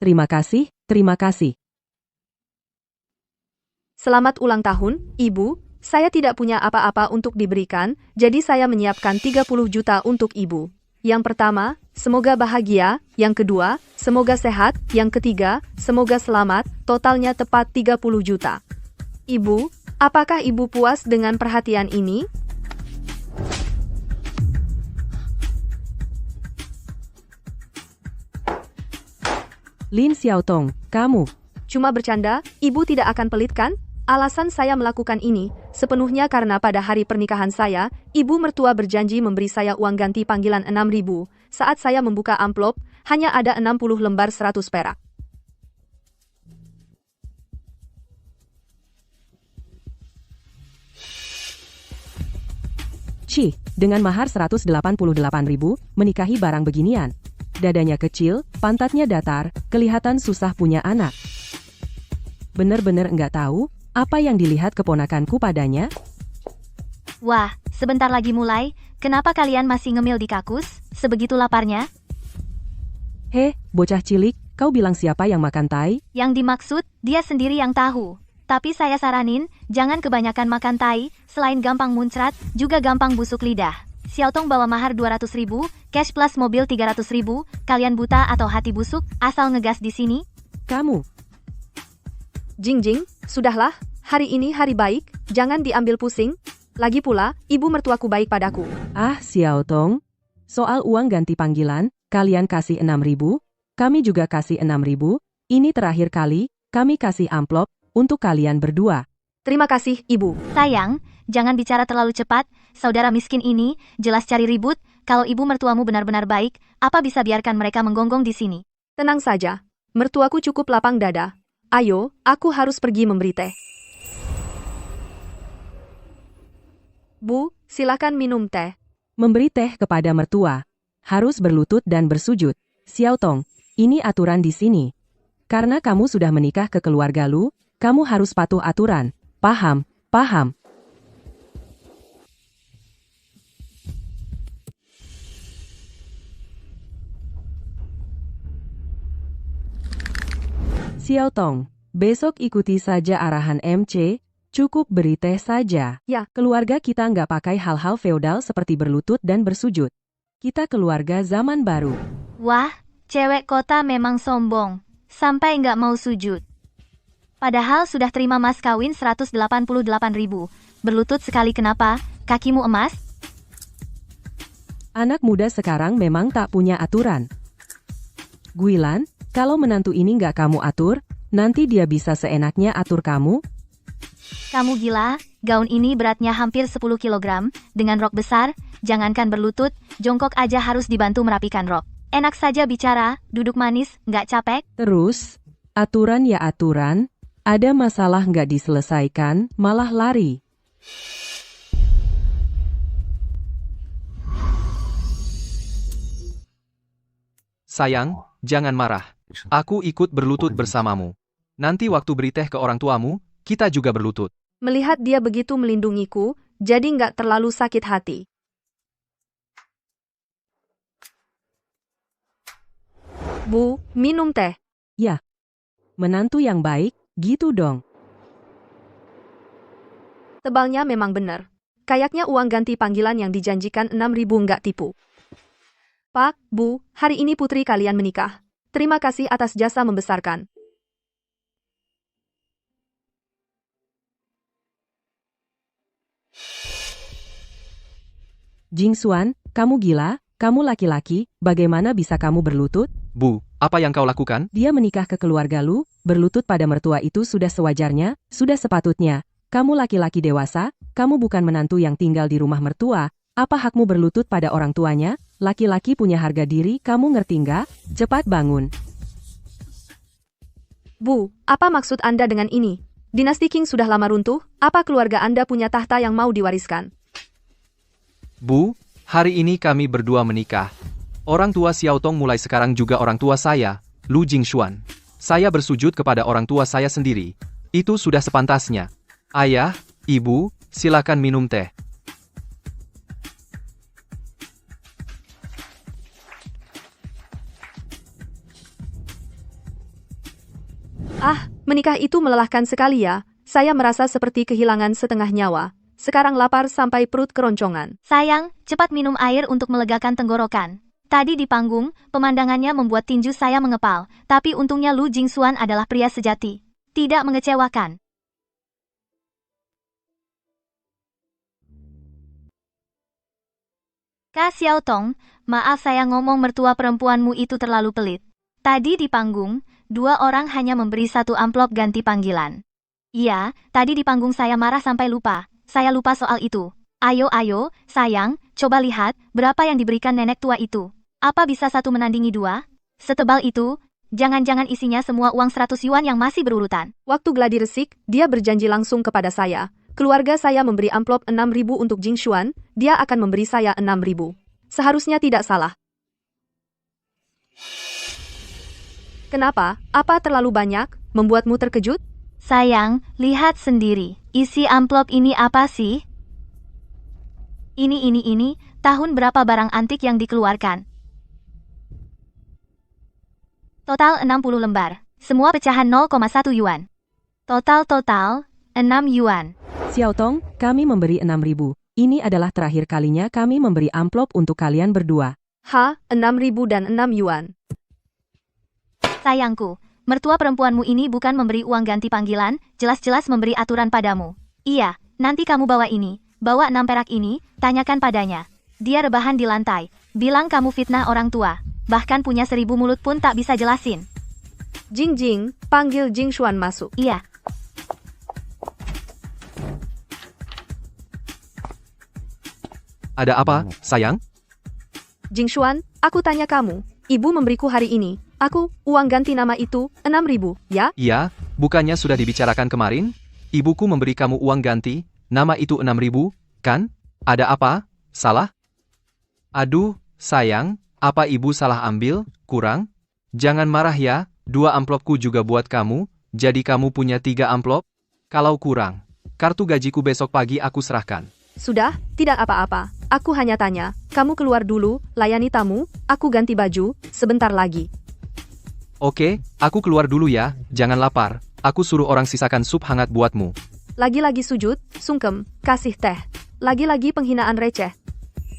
Terima kasih, terima kasih. Selamat ulang tahun, Ibu. Saya tidak punya apa-apa untuk diberikan, jadi saya menyiapkan 30 juta untuk Ibu. Yang pertama, semoga bahagia. Yang kedua, semoga sehat. Yang ketiga, semoga selamat. Totalnya tepat 30 juta. Ibu, apakah Ibu puas dengan perhatian ini? Lin Xiaotong, kamu. Cuma bercanda, Ibu tidak akan pelit kan? Alasan saya melakukan ini, sepenuhnya karena pada hari pernikahan saya, Ibu mertua berjanji memberi saya uang ganti panggilan 6.000. Saat saya membuka amplop, hanya ada 60 lembar 100 perak. Cih, dengan mahar 188.000, menikahi barang beginian. Dadanya kecil, pantatnya datar, kelihatan susah punya anak. Bener-bener enggak tahu, apa yang dilihat keponakanku padanya? Wah, sebentar lagi mulai, kenapa kalian masih ngemil di kakus, sebegitu laparnya? Heh, bocah cilik, kau bilang siapa yang makan tai? Yang dimaksud, dia sendiri yang tahu. Tapi saya saranin, jangan kebanyakan makan tai, selain gampang muncrat, juga gampang busuk lidah. Xiaotong bawa mahar 200.000, cash plus mobil 300.000, kalian buta atau hati busuk, asal ngegas di sini? Kamu. Jing, sudahlah, hari ini hari baik, jangan diambil pusing. Lagi pula, ibu mertuaku baik padaku. Ah, Xiaotong. Soal uang ganti panggilan, kalian kasih 6.000, kami juga kasih 6.000, ini terakhir kali, kami kasih amplop, untuk kalian berdua. Terima kasih, ibu. Sayang, jangan bicara terlalu cepat, saudara miskin ini, jelas cari ribut, kalau ibu mertuamu benar-benar baik, apa bisa biarkan mereka menggonggong di sini? Tenang saja, mertuaku cukup lapang dada. Ayo, aku harus pergi memberi teh. Bu, silakan minum teh. Memberi teh kepada mertua, harus berlutut dan bersujud. Xiaotong, ini aturan di sini. Karena kamu sudah menikah ke keluarga Lu, kamu harus patuh aturan. Paham, paham. Xiaotong, besok ikuti saja arahan MC, cukup beri teh saja. Ya. Keluarga kita nggak pakai hal-hal feodal seperti berlutut dan bersujud. Kita keluarga zaman baru. Wah, cewek kota memang sombong, sampai nggak mau sujud. Padahal sudah terima mas kawin 188.000, berlutut sekali kenapa, kakimu emas? Anak muda sekarang memang tak punya aturan. Guilan, kalau menantu ini nggak kamu atur, nanti dia bisa seenaknya atur kamu. Kamu gila, gaun ini beratnya hampir 10 kg, dengan rok besar, jangankan berlutut, jongkok aja harus dibantu merapikan rok. Enak saja bicara, duduk manis, nggak capek? Terus, aturan ya aturan, ada masalah nggak diselesaikan, malah lari. Sayang, jangan marah. Aku ikut berlutut bersamamu. Nanti waktu beri teh ke orang tuamu, kita juga berlutut. Melihat dia begitu melindungiku, jadi nggak terlalu sakit hati. Bu, minum teh. Ya, menantu yang baik, gitu dong. Tebalnya memang benar. Kayaknya uang ganti panggilan yang dijanjikan 6.000 nggak tipu. Pak, Bu, hari ini putri kalian menikah. Terima kasih atas jasa membesarkan. Jing Xuan, kamu gila, kamu laki-laki, bagaimana bisa kamu berlutut? Bu, apa yang kau lakukan? Dia menikah ke keluarga Lu, berlutut pada mertua itu sudah sewajarnya, sudah sepatutnya. Kamu laki-laki dewasa, kamu bukan menantu yang tinggal di rumah mertua. Apa hakmu berlutut pada orang tuanya? Laki-laki punya harga diri, kamu ngerti nggak? Cepat bangun. Bu, apa maksud Anda dengan ini? Dinasti Qing sudah lama runtuh, apa keluarga Anda punya tahta yang mau diwariskan? Bu, hari ini kami berdua menikah. Orang tua Xiaotong mulai sekarang juga orang tua saya, Lu Jingxuan. Saya bersujud kepada orang tua saya sendiri. Itu sudah sepantasnya. Ayah, ibu, silakan minum teh. Ah, menikah itu melelahkan sekali ya. Saya merasa seperti kehilangan setengah nyawa. Sekarang lapar sampai perut keroncongan. Sayang, cepat minum air untuk melegakan tenggorokan. Tadi di panggung, pemandangannya membuat tinju saya mengepal, tapi untungnya Lu Jingxuan adalah pria sejati. Tidak mengecewakan. Kak Xiaotong, maaf saya ngomong mertua perempuanmu itu terlalu pelit. Tadi di panggung, 2 orang hanya memberi 1 amplop ganti panggilan. Iya, tadi di panggung saya marah sampai lupa. Saya lupa soal itu. Ayo, sayang, coba lihat, berapa yang diberikan nenek tua itu. Apa bisa 1 menandingi 2? Setebal itu, jangan-jangan isinya semua uang 100 yuan yang masih berurutan. Waktu gladi resik, dia berjanji langsung kepada saya. Keluarga saya memberi amplop 6.000 untuk Jingxuan, dia akan memberi saya 6.000. Seharusnya tidak salah. Kenapa? Apa terlalu banyak? Membuatmu terkejut? Sayang, lihat sendiri. Isi amplop ini apa sih? Ini, tahun berapa barang antik yang dikeluarkan? Total 60 lembar. Semua pecahan 0,1 yuan. Total, 6 yuan. Xiaotong, kami memberi 6.000. Ini adalah terakhir kalinya kami memberi amplop untuk kalian berdua. 6.000 dan 6 yuan. Sayangku, mertua perempuanmu ini bukan memberi uang ganti panggilan, jelas-jelas memberi aturan padamu. Iya, nanti kamu bawa ini, bawa 6 perak ini, tanyakan padanya. Dia rebahan di lantai, bilang kamu fitnah orang tua, bahkan punya 1000 mulut pun tak bisa jelasin. Jing, panggil Jingxuan masuk. Iya. Ada apa, sayang? Jingxuan, aku tanya kamu, ibu memberiku hari ini, uang ganti nama itu, 6.000, ya? Iya, bukannya sudah dibicarakan kemarin? Ibuku memberi kamu uang ganti, nama itu 6.000, kan? Ada apa? Salah? Aduh, sayang, apa ibu salah ambil? Kurang? Jangan marah ya, 2 amplopku juga buat kamu, jadi kamu punya 3 amplop? Kalau kurang, kartu gajiku besok pagi aku serahkan. Sudah, tidak apa-apa. Aku hanya tanya, kamu keluar dulu, layani tamu, aku ganti baju, sebentar lagi. Oke, aku keluar dulu ya, jangan lapar. Aku suruh orang sisakan sup hangat buatmu. Lagi-lagi sujud, sungkem, kasih teh. Lagi-lagi penghinaan receh.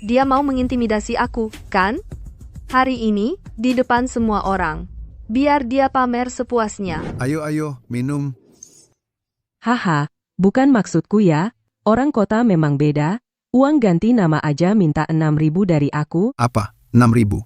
Dia mau mengintimidasi aku, kan? Hari ini, di depan semua orang. Biar dia pamer sepuasnya. Ayo, minum. Haha, bukan maksudku ya. Orang kota memang beda. Uang ganti nama aja minta 6.000 dari aku. Apa? 6.000.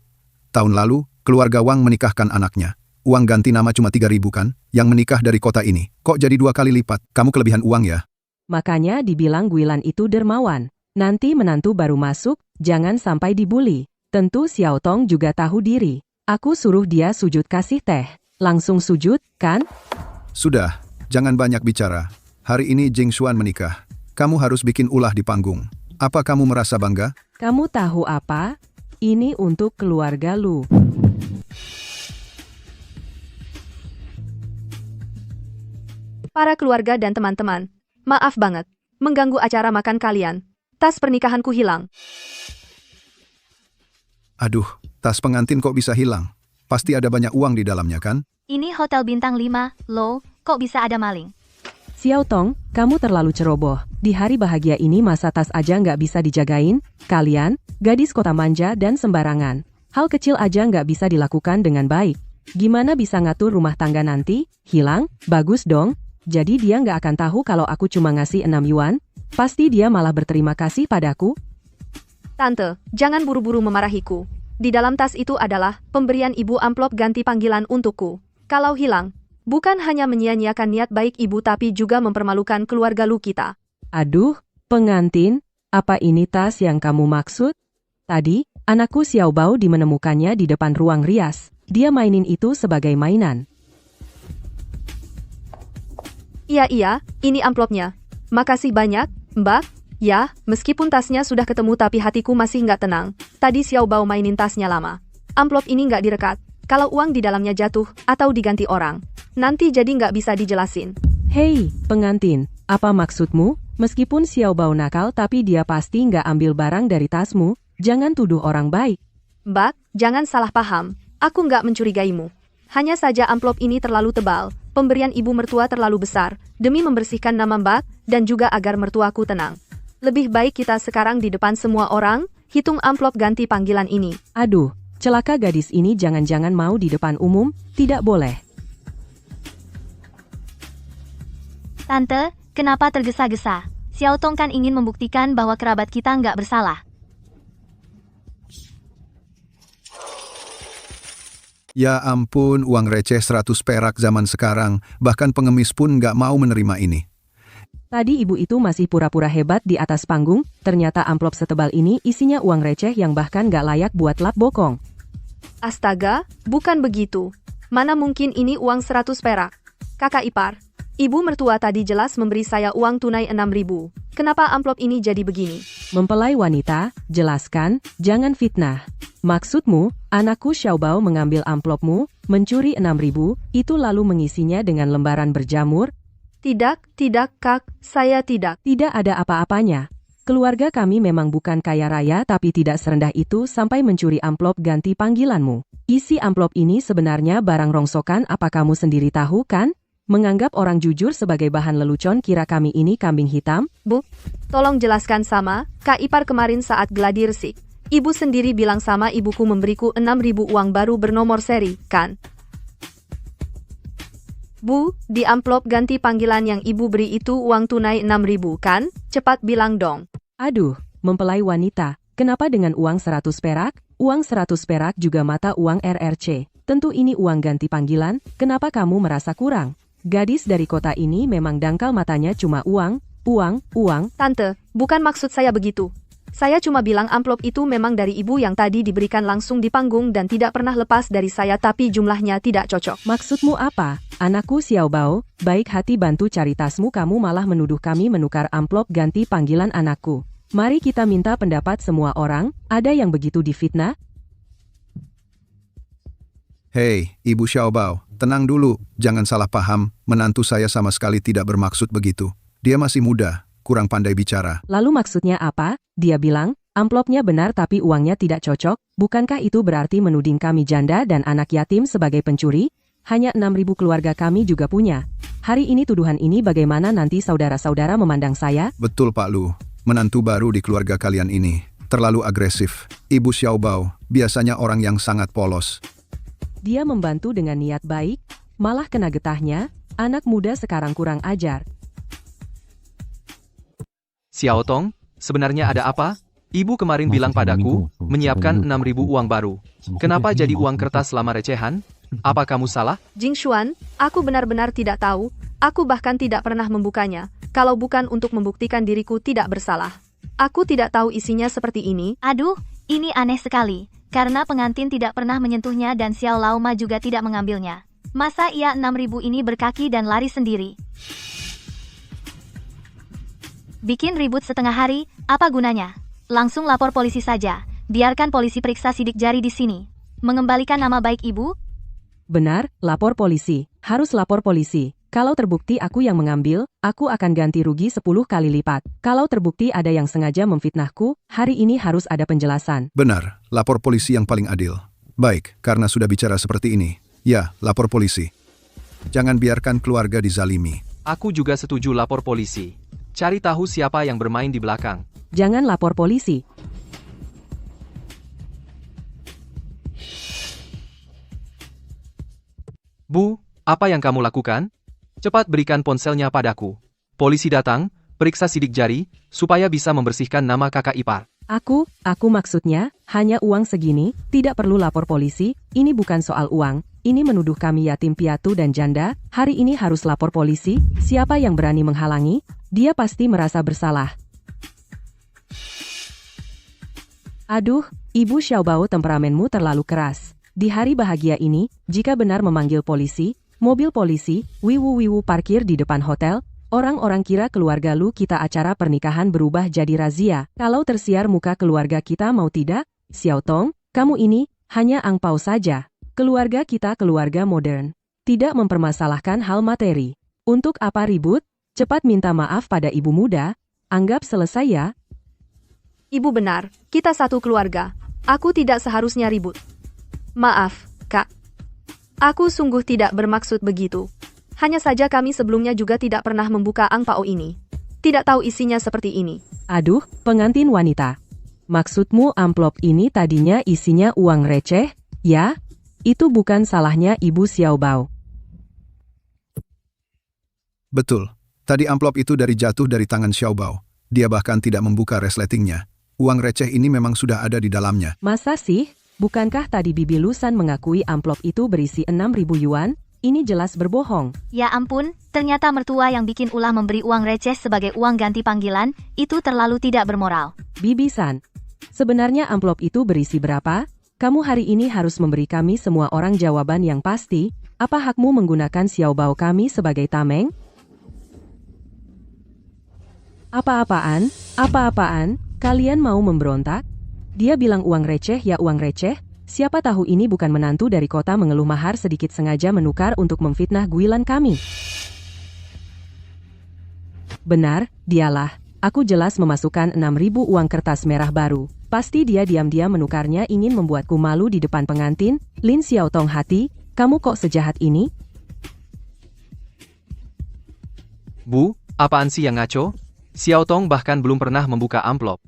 Tahun lalu, keluarga Wang menikahkan anaknya. Uang ganti nama cuma 3.000 kan? Yang menikah dari kota ini. Kok jadi 2 kali lipat? Kamu kelebihan uang ya? Makanya dibilang Guilan itu dermawan. Nanti menantu baru masuk, jangan sampai dibully. Tentu Xiaotong juga tahu diri. Aku suruh dia sujud kasih teh. Langsung sujud, kan? Sudah, jangan banyak bicara. Hari ini Jingxuan menikah. Kamu harus bikin ulah di panggung. Apa kamu merasa bangga? Kamu tahu apa? Ini untuk keluarga lu. Para keluarga dan teman-teman, maaf banget, mengganggu acara makan kalian. Tas pernikahanku hilang. Aduh, tas pengantin kok bisa hilang? Pasti ada banyak uang di dalamnya kan? Ini hotel bintang 5, loh, kok bisa ada maling? Xiaotong, kamu terlalu ceroboh. Di hari bahagia ini masa tas aja nggak bisa dijagain? Kalian, gadis kota manja dan sembarangan. Hal kecil aja nggak bisa dilakukan dengan baik. Gimana bisa ngatur rumah tangga nanti? Hilang? Bagus dong. Jadi dia nggak akan tahu kalau aku cuma ngasih 6 yuan? Pasti dia malah berterima kasih padaku. Tante, jangan buru-buru memarahiku. Di dalam tas itu adalah pemberian ibu amplop ganti panggilan untukku. Kalau hilang, bukan hanya menyia-nyiakan niat baik ibu tapi juga mempermalukan keluarga lu kita. Aduh, pengantin, apa ini tas yang kamu maksud? Tadi, anakku Xiaobao menemukannya di depan ruang rias. Dia mainin itu sebagai mainan. Iya, ini amplopnya. Makasih banyak, Mbak. Ya, meskipun tasnya sudah ketemu tapi hatiku masih nggak tenang. Tadi Xiaobao mainin tasnya lama. Amplop ini nggak direkat. Kalau uang di dalamnya jatuh, atau diganti orang, nanti jadi nggak bisa dijelasin. Hei, pengantin, apa maksudmu? Meskipun Xiaobao nakal tapi dia pasti nggak ambil barang dari tasmu. Jangan tuduh orang baik. Mbak, jangan salah paham. Aku nggak mencurigaimu. Hanya saja amplop ini terlalu tebal. pemberian ibu mertua terlalu besar, demi membersihkan nama Mbak, dan juga agar mertuaku tenang. Lebih baik kita sekarang di depan semua orang, hitung amplop ganti panggilan ini. Aduh, celaka gadis ini jangan-jangan mau di depan umum, tidak boleh. Tante, kenapa tergesa-gesa? Xiao Tong kan ingin membuktikan bahwa kerabat kita nggak bersalah. Ya ampun, uang receh 100 perak zaman sekarang, bahkan pengemis pun nggak mau menerima ini. Tadi ibu itu masih pura-pura hebat di atas panggung, ternyata amplop setebal ini isinya uang receh yang bahkan nggak layak buat lap bokong. Astaga, bukan begitu. Mana mungkin ini uang 100 perak. Kakak ipar, ibu mertua tadi jelas memberi saya uang tunai 6.000. Kenapa amplop ini jadi begini? Mempelai wanita, jelaskan, jangan fitnah. Maksudmu, anakku Xiaobao mengambil amplopmu, mencuri 6.000, itu lalu mengisinya dengan lembaran berjamur? Tidak, Kak, saya tidak. Tidak ada apa-apanya. Keluarga kami memang bukan kaya raya tapi tidak serendah itu sampai mencuri amplop ganti panggilanmu. Isi amplop ini sebenarnya barang rongsokan, apa kamu sendiri tahu kan? Menganggap orang jujur sebagai bahan lelucon, kira kami ini kambing hitam? Bu, tolong jelaskan sama, Kak ipar kemarin saat gladi resik. Ibu sendiri bilang sama ibuku memberiku 6.000 uang baru bernomor seri, kan? Bu, di amplop ganti panggilan yang ibu beri itu uang tunai 6.000 kan? Cepat bilang dong. Aduh, mempelai wanita, kenapa dengan uang 100 perak? Uang 100 perak juga mata uang RRC. Tentu ini uang ganti panggilan, kenapa kamu merasa kurang? Gadis dari kota ini memang dangkal, matanya cuma uang. Tante, bukan maksud saya begitu. Saya cuma bilang amplop itu memang dari ibu yang tadi diberikan langsung di panggung dan tidak pernah lepas dari saya, tapi jumlahnya tidak cocok. Maksudmu apa? Anakku Xiaobao, baik hati bantu cari tasmu, kamu malah menuduh kami menukar amplop ganti panggilan anakku. Mari kita minta pendapat semua orang, ada yang begitu difitnah? Hei, Ibu Xiaobao, tenang dulu, jangan salah paham, menantu saya sama sekali tidak bermaksud begitu. Dia masih muda, kurang pandai bicara. Lalu maksudnya apa? Dia bilang, amplopnya benar tapi uangnya tidak cocok, bukankah itu berarti menuding kami janda dan anak yatim sebagai pencuri? Hanya 6.000 keluarga kami juga punya. Hari ini tuduhan ini bagaimana nanti saudara-saudara memandang saya? Betul Pak Lu, menantu baru di keluarga kalian ini, terlalu agresif. Ibu Xiaobao, biasanya orang yang sangat polos. Dia membantu dengan niat baik, malah kena getahnya, anak muda sekarang kurang ajar. Xiao Tong, sebenarnya ada apa? Ibu kemarin bilang padaku, menyiapkan 6.000 uang baru. Kenapa jadi uang kertas lama recehan? Apa kamu salah? Jing Xuan, aku benar-benar tidak tahu, aku bahkan tidak pernah membukanya, kalau bukan untuk membuktikan diriku tidak bersalah. Aku tidak tahu isinya seperti ini. Aduh, ini aneh sekali. Karena pengantin tidak pernah menyentuhnya dan Xiao Laoma juga tidak mengambilnya. Masa ia 6.000 ini berkaki dan lari sendiri? Bikin ribut setengah hari, apa gunanya? Langsung lapor polisi saja. Biarkan polisi periksa sidik jari di sini. Mengembalikan nama baik ibu? Benar, lapor polisi. Harus lapor polisi. Kalau terbukti aku yang mengambil, aku akan ganti rugi 10 kali lipat. Kalau terbukti ada yang sengaja memfitnahku, hari ini harus ada penjelasan. Benar, lapor polisi yang paling adil. Baik, karena sudah bicara seperti ini, ya, lapor polisi. Jangan biarkan keluarga dizalimi. Aku juga setuju lapor polisi. Cari tahu siapa yang bermain di belakang. Jangan lapor polisi. Bu, apa yang kamu lakukan? Cepat berikan ponselnya padaku. Polisi datang, periksa sidik jari, supaya bisa membersihkan nama kakak ipar. Aku maksudnya, hanya uang segini, tidak perlu lapor polisi, ini bukan soal uang, ini menuduh kami yatim piatu dan janda, hari ini harus lapor polisi, siapa yang berani menghalangi, dia pasti merasa bersalah. Aduh, Ibu Xiaobao, temperamenmu terlalu keras. Di hari bahagia ini, jika benar memanggil polisi, mobil polisi, wiwu parkir di depan hotel, orang-orang kira keluarga lu kita acara pernikahan berubah jadi razia. Kalau tersiar muka keluarga kita mau tidak? Xiao Tong, kamu ini, hanya angpau saja. Keluarga kita keluarga modern. Tidak mempermasalahkan hal materi. Untuk apa ribut? Cepat minta maaf pada ibu muda. Anggap selesai ya. Ibu benar, kita satu keluarga. Aku tidak seharusnya ribut. Maaf, Kak. Aku sungguh tidak bermaksud begitu. Hanya saja kami sebelumnya juga tidak pernah membuka angpao ini. Tidak tahu isinya seperti ini. Aduh, pengantin wanita. Maksudmu amplop ini tadinya isinya uang receh, ya? Itu bukan salahnya Ibu Xiaobao. Betul. Tadi amplop itu jatuh dari tangan Xiaobao. Dia bahkan tidak membuka resletingnya. Uang receh ini memang sudah ada di dalamnya. Masa sih? Bukankah tadi Bibi Lusan mengakui amplop itu berisi 6.000 yuan? Ini jelas berbohong. Ya ampun, ternyata mertua yang bikin ulah memberi uang receh sebagai uang ganti panggilan, itu terlalu tidak bermoral. Bibi San, sebenarnya amplop itu berisi berapa? Kamu hari ini harus memberi kami semua orang jawaban yang pasti. Apa hakmu menggunakan Xiaobao kami sebagai tameng? Apa-apaan? Apa-apaan? Kalian mau memberontak? Dia bilang uang receh ya uang receh. Siapa tahu ini bukan menantu dari kota mengeluh mahar sedikit sengaja menukar untuk memfitnah guilan kami. Benar, dialah. Aku jelas memasukkan 6.000 uang kertas merah baru. Pasti dia diam-diam menukarnya ingin membuatku malu di depan pengantin. Lin Xiaotong hati, kamu kok sejahat ini? Bu, apaan sih yang ngaco? Xiaotong bahkan belum pernah membuka amplop.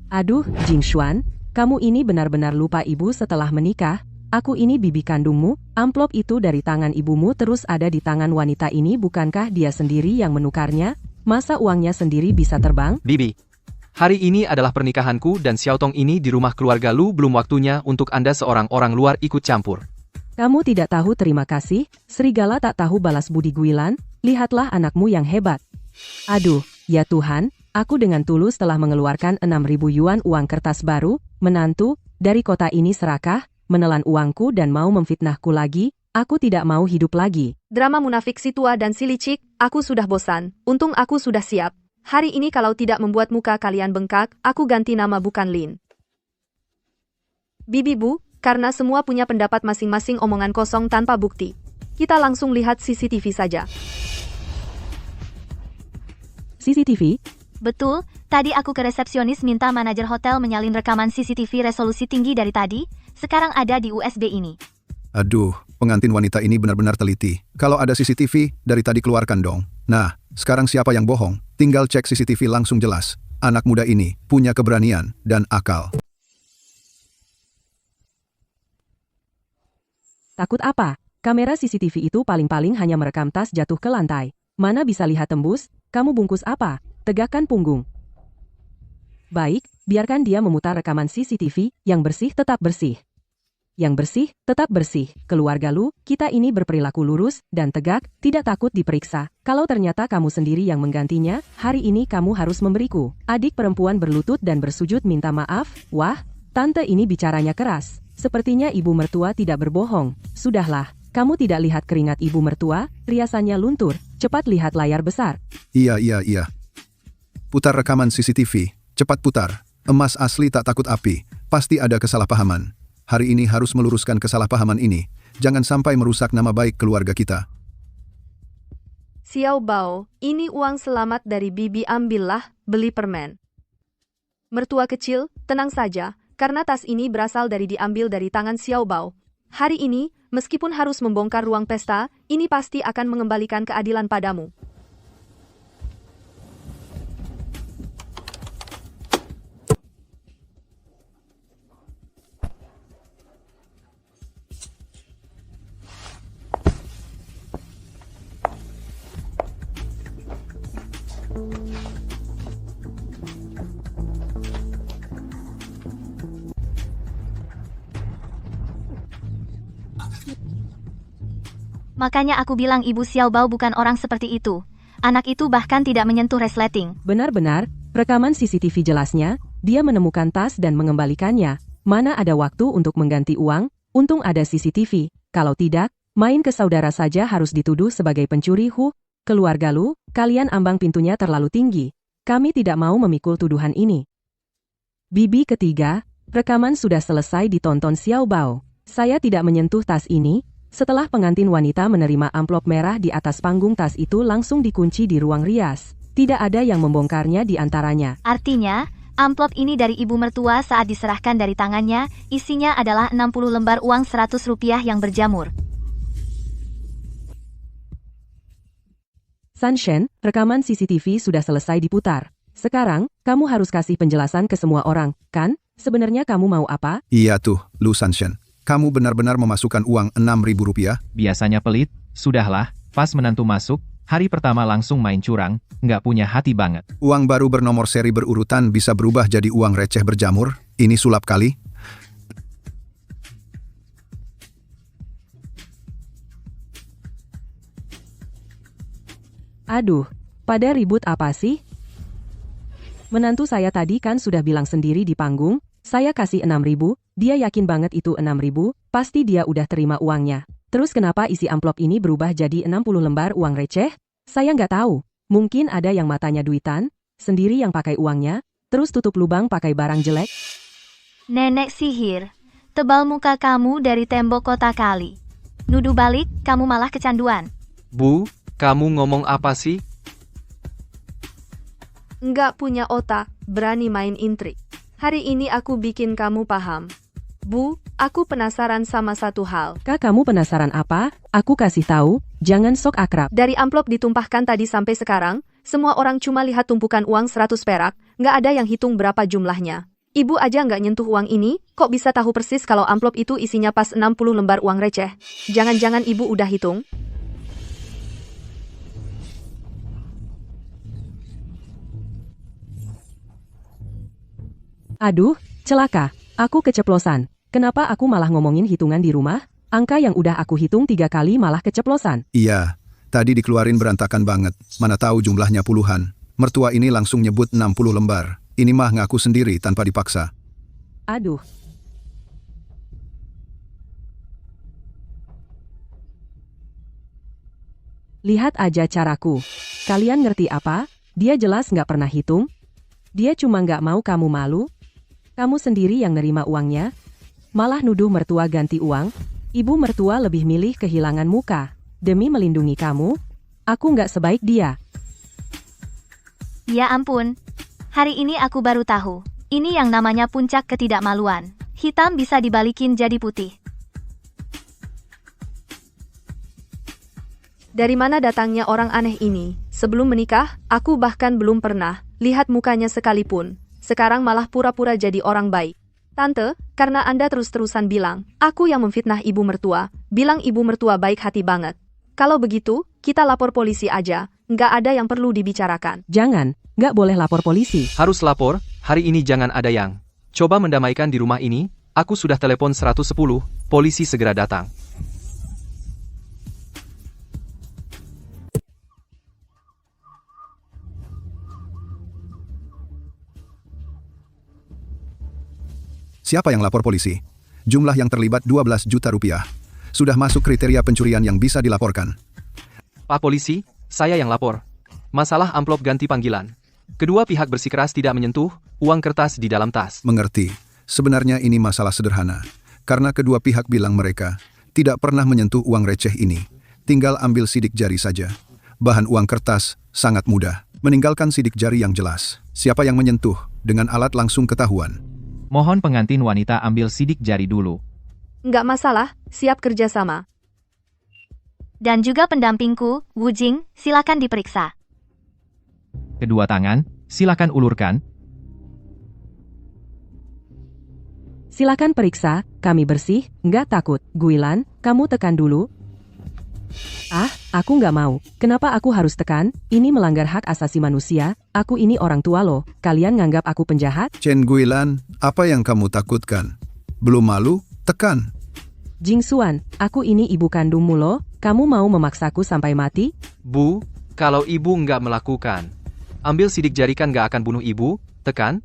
Aduh, Jing Xuan. Kamu ini benar-benar lupa ibu setelah menikah. Aku ini bibi kandungmu, amplop itu dari tangan ibumu terus ada di tangan wanita ini, bukankah dia sendiri yang menukarnya? Masa uangnya sendiri bisa terbang? Bibi, hari ini adalah pernikahanku dan Xiaotong ini di rumah keluarga Lu, belum waktunya untuk Anda seorang orang luar ikut campur. Kamu tidak tahu terima kasih, serigala tak tahu balas budi guilan, lihatlah anakmu yang hebat. Aduh, ya Tuhan. Aku dengan tulus telah mengeluarkan 6.000 yuan uang kertas baru, menantu, dari kota ini serakah, menelan uangku dan mau memfitnahku lagi, aku tidak mau hidup lagi. Drama munafik si tua dan si licik, aku sudah bosan, untung aku sudah siap. Hari ini kalau tidak membuat muka kalian bengkak, aku ganti nama bukan Lin. Bibi Bu, karena semua punya pendapat masing-masing omongan kosong tanpa bukti. Kita langsung lihat CCTV saja. CCTV? Betul, tadi aku ke resepsionis minta manajer hotel menyalin rekaman CCTV resolusi tinggi dari tadi, sekarang ada di USB ini. Aduh, pengantin wanita ini benar-benar teliti. Kalau ada CCTV, dari tadi keluarkan dong. Nah, sekarang siapa yang bohong? Tinggal cek CCTV langsung jelas. Anak muda ini punya keberanian dan akal. Takut apa? Kamera CCTV itu paling-paling hanya merekam tas jatuh ke lantai. Mana bisa lihat tembus? Kamu bungkus apa? Tegakkan punggung. Baik, biarkan dia memutar rekaman CCTV, yang bersih tetap bersih. Yang bersih, tetap bersih. Keluarga Lu, kita ini berperilaku lurus dan tegak, tidak takut diperiksa. Kalau ternyata kamu sendiri yang menggantinya, hari ini kamu harus memberiku. Adik perempuan berlutut dan bersujud minta maaf. Wah, tante ini bicaranya keras. Sepertinya ibu mertua tidak berbohong. Sudahlah, kamu tidak lihat keringat ibu mertua, riasannya luntur. Cepat lihat layar besar. Iya. Putar rekaman CCTV. Cepat putar. Emas asli tak takut api. Pasti ada kesalahpahaman. Hari ini harus meluruskan kesalahpahaman ini. Jangan sampai merusak nama baik keluarga kita. Xiaobao, ini uang selamat dari Bibi, ambillah, beli permen. Mertua kecil, tenang saja, karena tas ini berasal dari diambil dari tangan Xiaobao. Hari ini, meskipun harus membongkar ruang pesta, ini pasti akan mengembalikan keadilan padamu. Makanya aku bilang Ibu Xiaobao bukan orang seperti itu. Anak itu bahkan tidak menyentuh resleting. Benar-benar, rekaman CCTV jelasnya, dia menemukan tas dan mengembalikannya. Mana ada waktu untuk mengganti uang? Untung ada CCTV. Kalau tidak, main ke saudara saja harus dituduh sebagai pencuri. Keluarga Lu, kalian ambang pintunya terlalu tinggi. Kami tidak mau memikul tuduhan ini. Bibi ketiga, rekaman sudah selesai ditonton Xiaobao. Saya tidak menyentuh tas ini. Setelah pengantin wanita menerima amplop merah di atas panggung, tas itu langsung dikunci di ruang rias. Tidak ada yang membongkarnya di antaranya. Artinya, amplop ini dari ibu mertua saat diserahkan dari tangannya, isinya adalah 60 lembar uang 100 rupiah yang berjamur. Sunshine, rekaman CCTV sudah selesai diputar. Sekarang, kamu harus kasih penjelasan ke semua orang, kan? Sebenarnya kamu mau apa? Iya tuh, Lu Sunshine. Kamu benar-benar memasukkan uang Rp6.000? Biasanya pelit, sudahlah, pas menantu masuk, hari pertama langsung main curang, nggak punya hati banget. Uang baru bernomor seri berurutan bisa berubah jadi uang receh berjamur? Ini sulap kali. Aduh, pada ribut apa sih? Menantu saya tadi kan sudah bilang sendiri di panggung, saya kasih 6.000, dia yakin banget itu 6.000, pasti dia udah terima uangnya. Terus kenapa isi amplop ini berubah jadi 60 lembar uang receh? Saya nggak tahu, mungkin ada yang matanya duitan, sendiri yang pakai uangnya, terus tutup lubang pakai barang jelek. Nenek sihir, tebal muka kamu dari tembok kota kali. Nuduh balik, kamu malah kecanduan. Bu, kamu ngomong apa sih? Nggak punya otak, berani main intrik. Hari ini aku bikin kamu paham. Bu, aku penasaran sama satu hal. Kak, kamu penasaran apa? Aku kasih tahu, jangan sok akrab. Dari amplop ditumpahkan tadi sampai sekarang, semua orang cuma lihat tumpukan uang 100 perak, nggak ada yang hitung berapa jumlahnya. Ibu aja nggak nyentuh uang ini, kok bisa tahu persis kalau amplop itu isinya pas 60 lembar uang receh? Jangan-jangan ibu udah hitung? Aduh, celaka, aku keceplosan. Kenapa aku malah ngomongin hitungan di rumah? Angka yang udah aku hitung 3 kali malah keceplosan. Iya, tadi dikeluarin berantakan banget. Mana tahu jumlahnya puluhan. Mertua ini langsung nyebut 60 lembar. Ini mah ngaku sendiri tanpa dipaksa. Aduh. Lihat aja caraku. Kalian ngerti apa? Dia jelas nggak pernah hitung. Dia cuma nggak mau kamu malu. Kamu sendiri yang nerima uangnya. Malah nuduh mertua ganti uang. Ibu mertua lebih milih kehilangan muka. Demi melindungi kamu, aku nggak sebaik dia. Ya ampun. Hari ini aku baru tahu. Ini yang namanya puncak ketidakmaluan. Hitam bisa dibalikin jadi putih. Dari mana datangnya orang aneh ini? Sebelum menikah, aku bahkan belum pernah lihat mukanya sekalipun. Sekarang malah pura-pura jadi orang baik. Tante, karena Anda terus-terusan bilang, aku yang memfitnah ibu mertua, bilang ibu mertua baik hati banget. Kalau begitu, kita lapor polisi aja, nggak ada yang perlu dibicarakan. Jangan, nggak boleh lapor polisi. Harus lapor, hari ini jangan ada yang coba mendamaikan di rumah ini, aku sudah telepon 110, polisi segera datang. Siapa yang lapor polisi? Jumlah yang terlibat 12 juta rupiah. Sudah masuk kriteria pencurian yang bisa dilaporkan. Pak polisi, saya yang lapor. Masalah amplop ganti panggilan. Kedua pihak bersikeras tidak menyentuh uang kertas di dalam tas. Mengerti. Sebenarnya ini masalah sederhana. Karena kedua pihak bilang mereka tidak pernah menyentuh uang receh ini. Tinggal ambil sidik jari saja. Bahan uang kertas sangat mudah. Meninggalkan sidik jari yang jelas. Siapa yang menyentuh, dengan alat langsung ketahuan. Mohon pengantin wanita ambil sidik jari dulu. Nggak masalah, siap kerjasama. Dan juga pendampingku, Wu Jing, silakan diperiksa. Kedua tangan, silakan ulurkan. Silakan periksa, kami bersih, nggak takut. Guilan, kamu tekan dulu. Ah, aku nggak mau. Kenapa aku harus tekan? Ini melanggar hak asasi manusia. Aku ini orang tua loh. Kalian nganggap aku penjahat? Chen Guilan, apa yang kamu takutkan? Belum malu? Tekan. Jing Xuan, aku ini ibu kandungmu loh. Kamu mau memaksaku sampai mati? Bu, kalau ibu nggak melakukan, ambil sidik jari kan nggak akan bunuh ibu, tekan.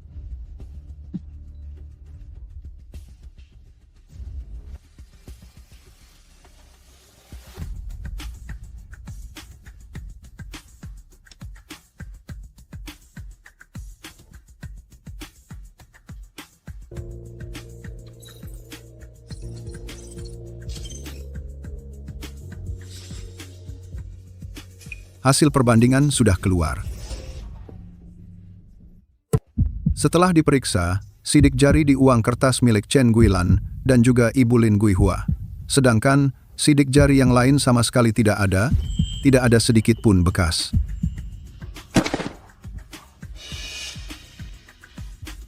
Hasil perbandingan sudah keluar. Setelah diperiksa, sidik jari di uang kertas milik Chen Guilan dan juga Ibu Lin Guihua. Sedangkan sidik jari yang lain sama sekali tidak ada sedikit pun bekas.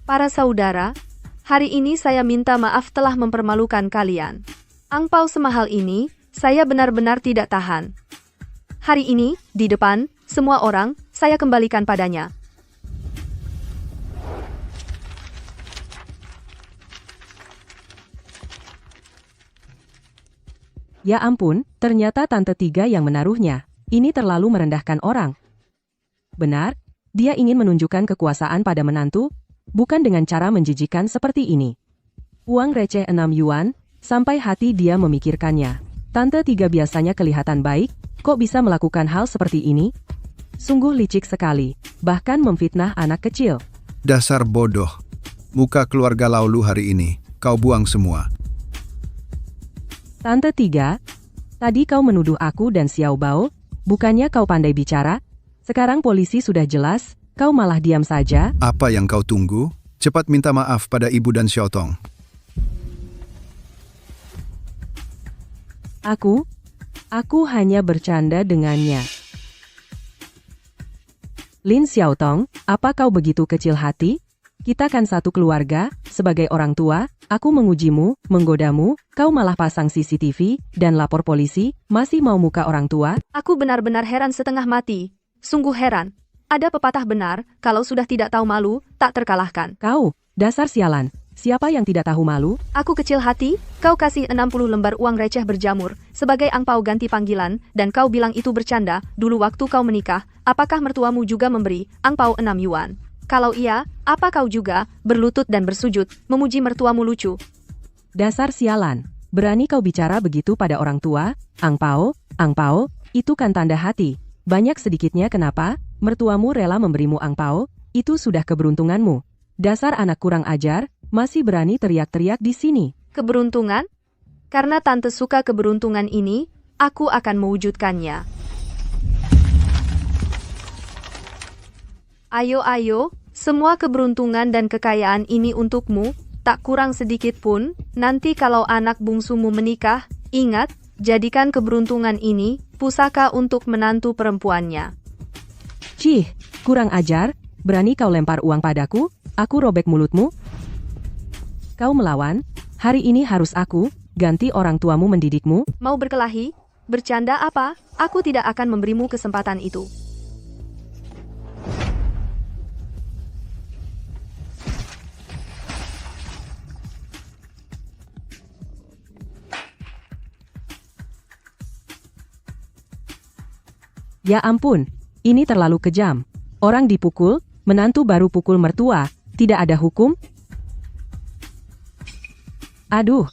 Para saudara, hari ini saya minta maaf telah mempermalukan kalian. Angpau semahal ini, saya benar-benar tidak tahan. Hari ini, di depan semua orang, saya kembalikan padanya. Ya ampun, ternyata Tante Tiga yang menaruhnya. Ini terlalu merendahkan orang. Benar, dia ingin menunjukkan kekuasaan pada menantu, bukan dengan cara menjijikan seperti ini. Uang receh 6 yuan, sampai hati dia memikirkannya. Tante Tiga biasanya kelihatan baik, kok bisa melakukan hal seperti ini? Sungguh licik sekali, bahkan memfitnah anak kecil. Dasar bodoh. Muka keluarga Laulu hari ini, kau buang semua. Tante Tiga, tadi kau menuduh aku dan Xiao Bao, bukannya kau pandai bicara? Sekarang polisi sudah jelas, kau malah diam saja. Apa yang kau tunggu? Cepat minta maaf pada ibu dan Xiaotong. Aku hanya bercanda dengannya. Lin Xiaotong, apa kau begitu kecil hati? Kita kan satu keluarga, sebagai orang tua, aku mengujimu, menggodamu, kau malah pasang CCTV, dan lapor polisi, masih mau muka orang tua? Aku benar-benar heran setengah mati. Sungguh heran. Ada pepatah benar, kalau sudah tidak tahu malu, tak terkalahkan. Kau, dasar sialan. Siapa yang tidak tahu malu? Aku kecil hati, kau kasih 60 lembar uang receh berjamur, sebagai angpau ganti panggilan, dan kau bilang itu bercanda, dulu waktu kau menikah, apakah mertuamu juga memberi angpau 6 yuan? Kalau iya, apa kau juga berlutut dan bersujud, memuji mertuamu lucu? Dasar sialan. Berani kau bicara begitu pada orang tua? Angpao, itu kan tanda hati. Banyak sedikitnya kenapa? Mertuamu rela memberimu angpao, itu sudah keberuntunganmu. Dasar anak kurang ajar, masih berani teriak-teriak di sini. Keberuntungan? Karena tante suka keberuntungan ini, aku akan mewujudkannya. Ayo, semua keberuntungan dan kekayaan ini untukmu, tak kurang sedikit pun. Nanti kalau anak bungsumu menikah, ingat, jadikan keberuntungan ini pusaka untuk menantu perempuannya. Cih, kurang ajar, berani kau lempar uang padaku, aku robek mulutmu. Kau melawan, hari ini harus aku, ganti orang tuamu mendidikmu. Mau berkelahi? Bercanda apa? Aku tidak akan memberimu kesempatan itu. Ya ampun, ini terlalu kejam. Orang dipukul, menantu baru pukul mertua, tidak ada hukum? Aduh,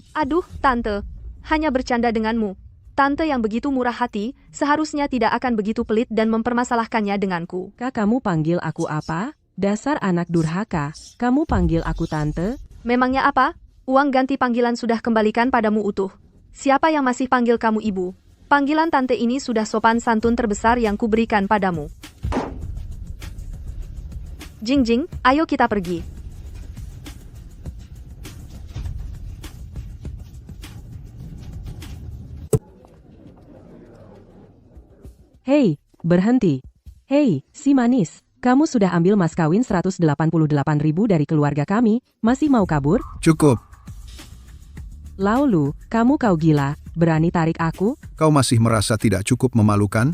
Tante. Hanya bercanda denganmu. Tante yang begitu murah hati, seharusnya tidak akan begitu pelit dan mempermasalahkannya denganku. kamu panggil aku apa? Dasar anak durhaka, kamu panggil aku tante? Memangnya apa? Uang ganti panggilan sudah kembalikan padamu utuh. Siapa yang masih panggil kamu ibu? Panggilan tante ini sudah sopan santun terbesar yang kuberikan padamu. Jing, ayo kita pergi. Hei, berhenti. Hei, si manis, kamu sudah ambil mas kawin 188.000 dari keluarga kami, masih mau kabur? Cukup. Laulu, kau gila, berani tarik aku? Kau masih merasa tidak cukup memalukan?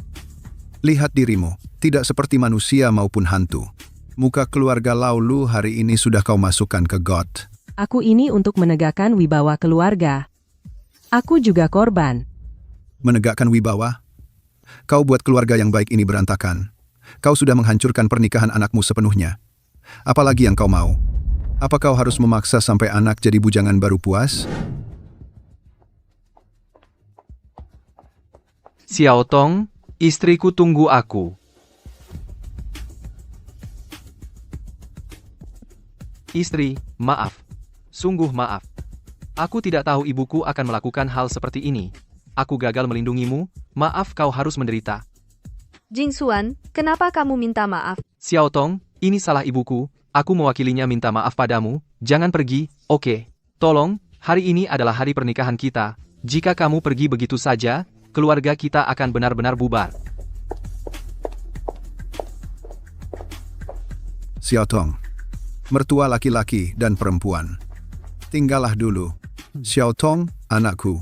Lihat dirimu, tidak seperti manusia maupun hantu. Muka keluarga Laulu hari ini sudah kau masukkan ke got. Aku ini untuk menegakkan wibawa keluarga. Aku juga korban. Menegakkan wibawa? Kau buat keluarga yang baik ini berantakan. Kau sudah menghancurkan pernikahan anakmu sepenuhnya. Apalagi yang kau mau? Apa kau harus memaksa sampai anak jadi bujangan baru puas? Xiaotong, istriku tunggu aku. Istri, maaf. Sungguh maaf. Aku tidak tahu ibuku akan melakukan hal seperti ini. Aku gagal melindungimu, maaf kau harus menderita. Jing Xuan, kenapa kamu minta maaf? Xiaotong, ini salah ibuku, aku mewakilinya minta maaf padamu, jangan pergi, oke. Tolong, hari ini adalah hari pernikahan kita, jika kamu pergi begitu saja, keluarga kita akan benar-benar bubar. Xiaotong, mertua laki-laki dan perempuan. Tinggallah dulu. Xiao Tong, anakku.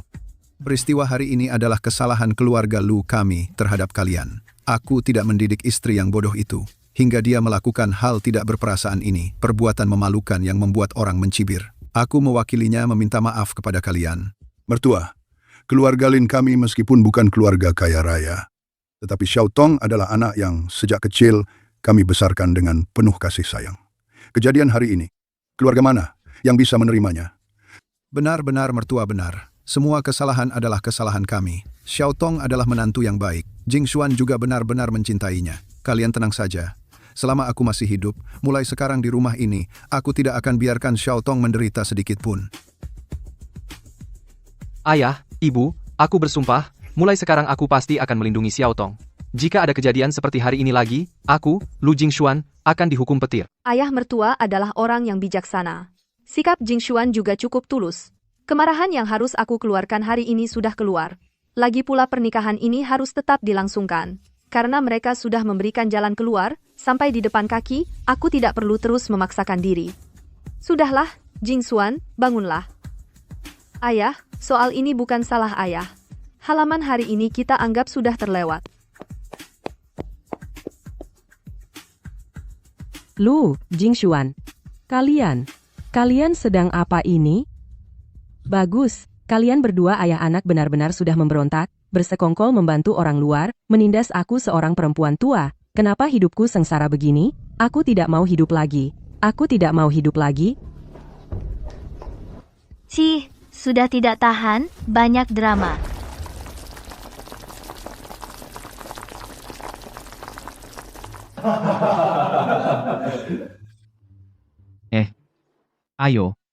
Peristiwa hari ini adalah kesalahan keluarga Lu kami terhadap kalian. Aku tidak mendidik istri yang bodoh itu, hingga dia melakukan hal tidak berperasaan ini, perbuatan memalukan yang membuat orang mencibir. Aku mewakilinya meminta maaf kepada kalian. Mertua, keluarga Lin kami meskipun bukan keluarga kaya raya, tetapi Xiao Tong adalah anak yang sejak kecil kami besarkan dengan penuh kasih sayang. Kejadian hari ini, keluarga mana yang bisa menerimanya? Benar-benar mertua benar. Semua kesalahan adalah kesalahan kami. Xiao Tong adalah menantu yang baik. Jing Xuan juga benar-benar mencintainya. Kalian tenang saja. Selama aku masih hidup, mulai sekarang di rumah ini, aku tidak akan biarkan Xiao Tong menderita sedikit pun. Ayah, Ibu, aku bersumpah, mulai sekarang aku pasti akan melindungi Xiao Tong. Jika ada kejadian seperti hari ini lagi, aku, Lu Jingshuan, akan dihukum petir. Ayah mertua adalah orang yang bijaksana. Sikap Jingshuan juga cukup tulus. Kemarahan yang harus aku keluarkan hari ini sudah keluar. Lagi pula pernikahan ini harus tetap dilangsungkan. Karena mereka sudah memberikan jalan keluar, sampai di depan kaki, aku tidak perlu terus memaksakan diri. Sudahlah, Jingshuan, bangunlah. Ayah, soal ini bukan salah ayah. Halaman hari ini kita anggap sudah terlewat. Lu, Jingshuan. Kalian sedang apa ini? Bagus, kalian berdua ayah anak benar-benar sudah memberontak, bersekongkol membantu orang luar, menindas aku seorang perempuan tua. Kenapa hidupku sengsara begini? Aku tidak mau hidup lagi. Aku tidak mau hidup lagi. Cih, sudah tidak tahan, banyak drama.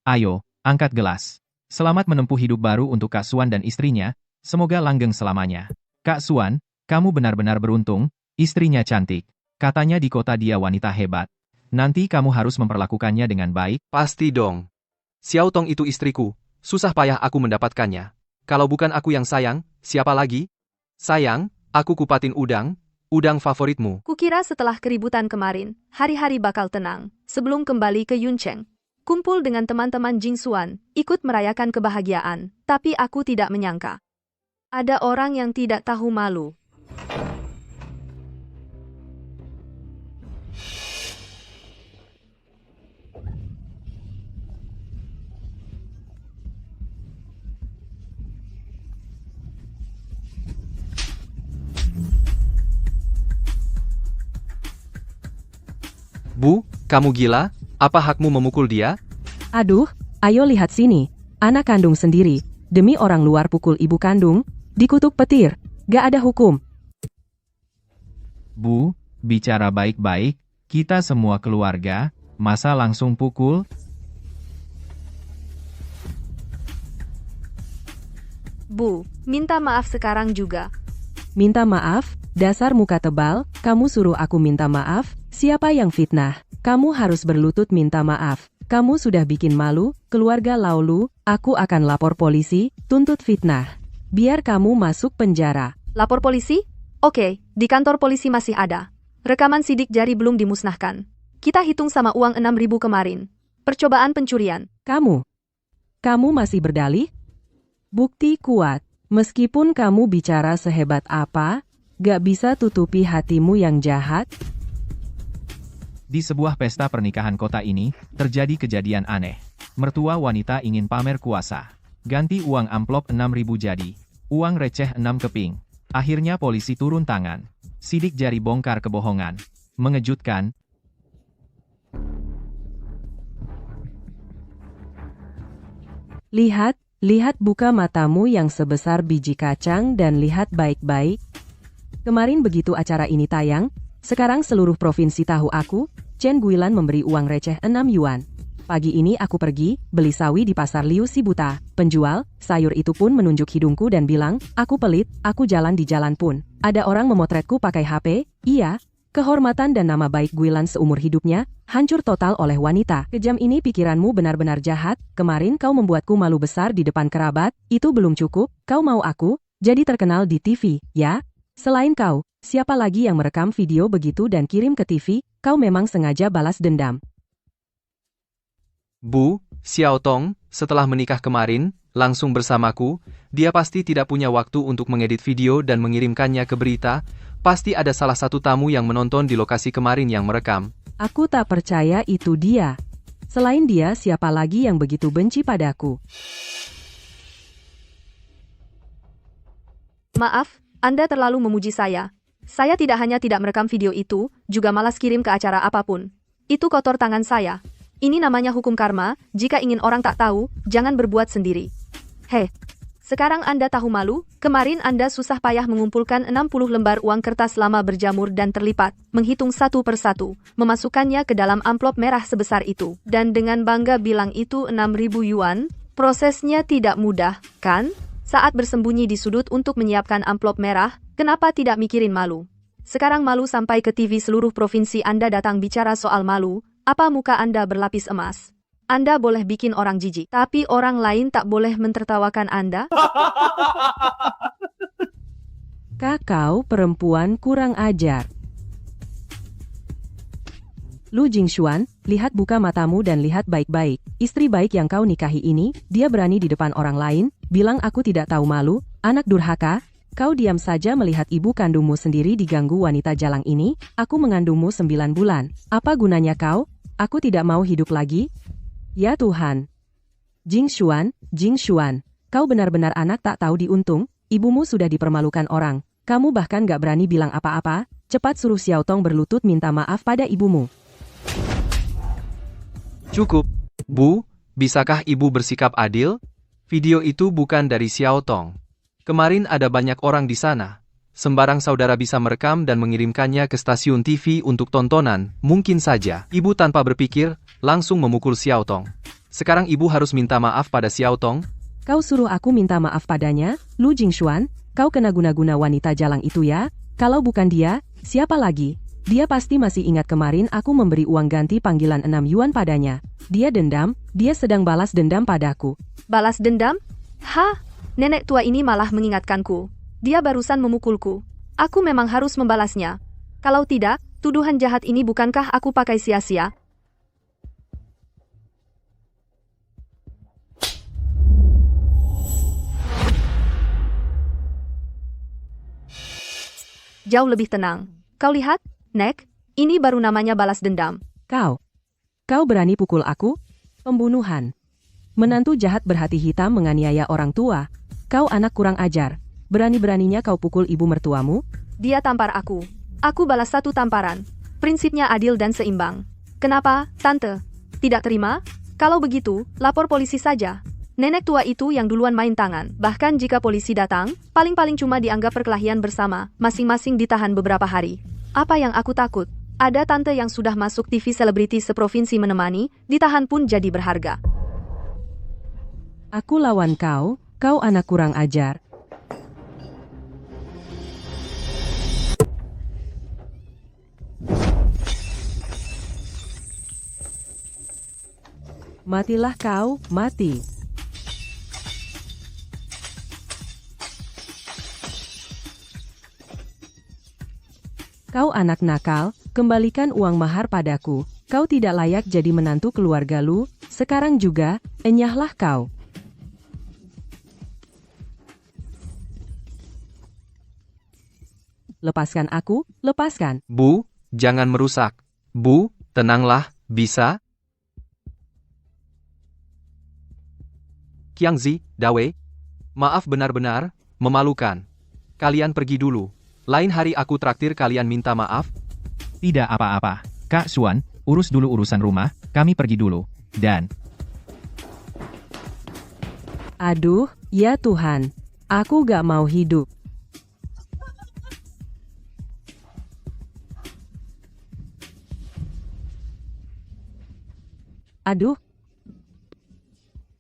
Ayo, angkat gelas. Selamat menempuh hidup baru untuk Kak Suan dan istrinya, semoga langgeng selamanya. Kak Suan, kamu benar-benar beruntung, istrinya cantik. Katanya di kota dia wanita hebat. Nanti kamu harus memperlakukannya dengan baik. Pasti dong. Xiao Tong itu istriku, susah payah aku mendapatkannya. Kalau bukan aku yang sayang, siapa lagi? Sayang, aku kupatin udang favoritmu. Kukira setelah keributan kemarin, hari-hari bakal tenang, sebelum kembali ke Yuncheng. Kumpul dengan teman-teman Jingshuan, ikut merayakan kebahagiaan, tapi aku tidak menyangka. Ada orang yang tidak tahu malu. Bu, kamu gila? Apa hakmu memukul dia? Aduh, ayo lihat sini. Anak kandung sendiri, demi orang luar pukul ibu kandung, dikutuk petir. Gak ada hukum. Bu, bicara baik-baik, kita semua keluarga, masa langsung pukul? Bu, minta maaf sekarang juga. Minta maaf, dasar muka tebal, kamu suruh aku minta maaf, siapa yang fitnah? Kamu harus berlutut minta maaf. Kamu sudah bikin malu, keluarga Laulu, aku akan lapor polisi, tuntut fitnah. Biar kamu masuk penjara. Lapor polisi? Oke, di kantor polisi masih ada. Rekaman sidik jari belum dimusnahkan. Kita hitung sama uang 6.000 kemarin. Percobaan pencurian. Kamu masih berdalih? Bukti kuat. Meskipun kamu bicara sehebat apa, gak bisa tutupi hatimu yang jahat. Di sebuah pesta pernikahan kota ini, terjadi kejadian aneh. Mertua wanita ingin pamer kuasa. Ganti uang amplop 6.000 jadi. Uang receh 6 keping. Akhirnya polisi turun tangan. Sidik jari bongkar kebohongan. Mengejutkan. Lihat buka matamu yang sebesar biji kacang dan lihat baik-baik. Kemarin begitu acara ini tayang, sekarang seluruh provinsi tahu aku, Chen Guilan memberi uang receh 6 yuan. Pagi ini aku pergi, beli sawi di pasar Liu Si Buta. Penjual, sayur itu pun menunjuk hidungku dan bilang, aku pelit, aku jalan di jalan pun. Ada orang memotretku pakai HP, iya. Kehormatan dan nama baik Guilan seumur hidupnya, hancur total oleh wanita. Kejam ini pikiranmu benar-benar jahat, kemarin kau membuatku malu besar di depan kerabat, itu belum cukup, kau mau aku, jadi terkenal di TV, ya? Selain kau, siapa lagi yang merekam video begitu dan kirim ke TV, kau memang sengaja balas dendam. Bu, Xiao Tong, setelah menikah kemarin, langsung bersamaku, dia pasti tidak punya waktu untuk mengedit video dan mengirimkannya ke berita, pasti ada salah satu tamu yang menonton di lokasi kemarin yang merekam. Aku tak percaya itu dia. Selain dia, siapa lagi yang begitu benci padaku? Maaf, Anda terlalu memuji saya. Saya tidak hanya tidak merekam video itu, juga malas kirim ke acara apapun. Itu kotor tangan saya. Ini namanya hukum karma, jika ingin orang tak tahu, jangan berbuat sendiri. Heh, sekarang Anda tahu malu? Kemarin Anda susah payah mengumpulkan 60 lembar uang kertas lama berjamur dan terlipat, menghitung satu persatu, memasukkannya ke dalam amplop merah sebesar itu, dan dengan bangga bilang itu 6.000 yuan. Prosesnya tidak mudah, kan? Saat bersembunyi di sudut untuk menyiapkan amplop merah, kenapa tidak mikirin malu? Sekarang malu sampai ke TV seluruh provinsi Anda datang bicara soal malu, apa muka Anda berlapis emas? Anda boleh bikin orang jijik, tapi orang lain tak boleh mentertawakan Anda? Kakau perempuan kurang ajar. Lu Jingshuan, lihat buka matamu dan lihat baik-baik. Istri baik yang kau nikahi ini, dia berani di depan orang lain, bilang aku tidak tahu malu, anak durhaka. Kau diam saja melihat ibu kandungmu sendiri diganggu wanita jalang ini, aku mengandungmu 9 bulan. Apa gunanya kau? Aku tidak mau hidup lagi. Ya Tuhan. Jingshuan, kau benar-benar anak tak tahu diuntung, ibumu sudah dipermalukan orang. Kamu bahkan gak berani bilang apa-apa, cepat suruh Xiao Tong berlutut minta maaf pada ibumu. Cukup. Bu, bisakah ibu bersikap adil? Video itu bukan dari Xiao Tong. Kemarin ada banyak orang di sana. Sembarang saudara bisa merekam dan mengirimkannya ke stasiun TV untuk tontonan, mungkin saja. Ibu tanpa berpikir, langsung memukul Xiao Tong. Sekarang ibu harus minta maaf pada Xiao Tong? Kau suruh aku minta maaf padanya, Lu Jingshuan, kau kena guna-guna wanita jalang itu ya? Kalau bukan dia, siapa lagi? Dia pasti masih ingat kemarin aku memberi uang ganti panggilan 6 yuan padanya. Dia dendam, dia sedang balas dendam padaku. Balas dendam? Hah? Nenek tua ini malah mengingatkanku. Dia barusan memukulku. Aku memang harus membalasnya. Kalau tidak, tuduhan jahat ini bukankah aku pakai sia-sia? Jauh lebih tenang. Kau lihat, Nek, ini baru namanya balas dendam. Kau berani pukul aku? Pembunuhan. Menantu jahat berhati hitam menganiaya orang tua. Kau anak kurang ajar. Berani-beraninya kau pukul ibu mertuamu? Dia tampar aku. Aku balas satu tamparan. Prinsipnya adil dan seimbang. Kenapa, Tante? Tidak terima? Kalau begitu, lapor polisi saja. Nenek tua itu yang duluan main tangan. Bahkan jika polisi datang, paling-paling cuma dianggap perkelahian bersama, masing-masing ditahan beberapa hari. Apa yang aku takut? Ada tante yang sudah masuk TV selebriti seprovinsi menemani, ditahan pun jadi berharga. Aku lawan kau anak kurang ajar. Matilah kau, mati. Kau anak nakal, kembalikan uang mahar padaku. Kau tidak layak jadi menantu keluarga Lu, sekarang juga, enyahlah kau. Lepaskan aku, lepaskan. Bu, jangan merusak. Bu, tenanglah, bisa? Qiangzi, Dawe. Maaf benar-benar, memalukan. Kalian pergi dulu. Lain hari aku traktir kalian minta maaf. Tidak apa-apa. Kak Xuan, urus dulu urusan rumah, kami pergi dulu. Dan... Aduh, ya Tuhan. Aku gak mau hidup. Aduh.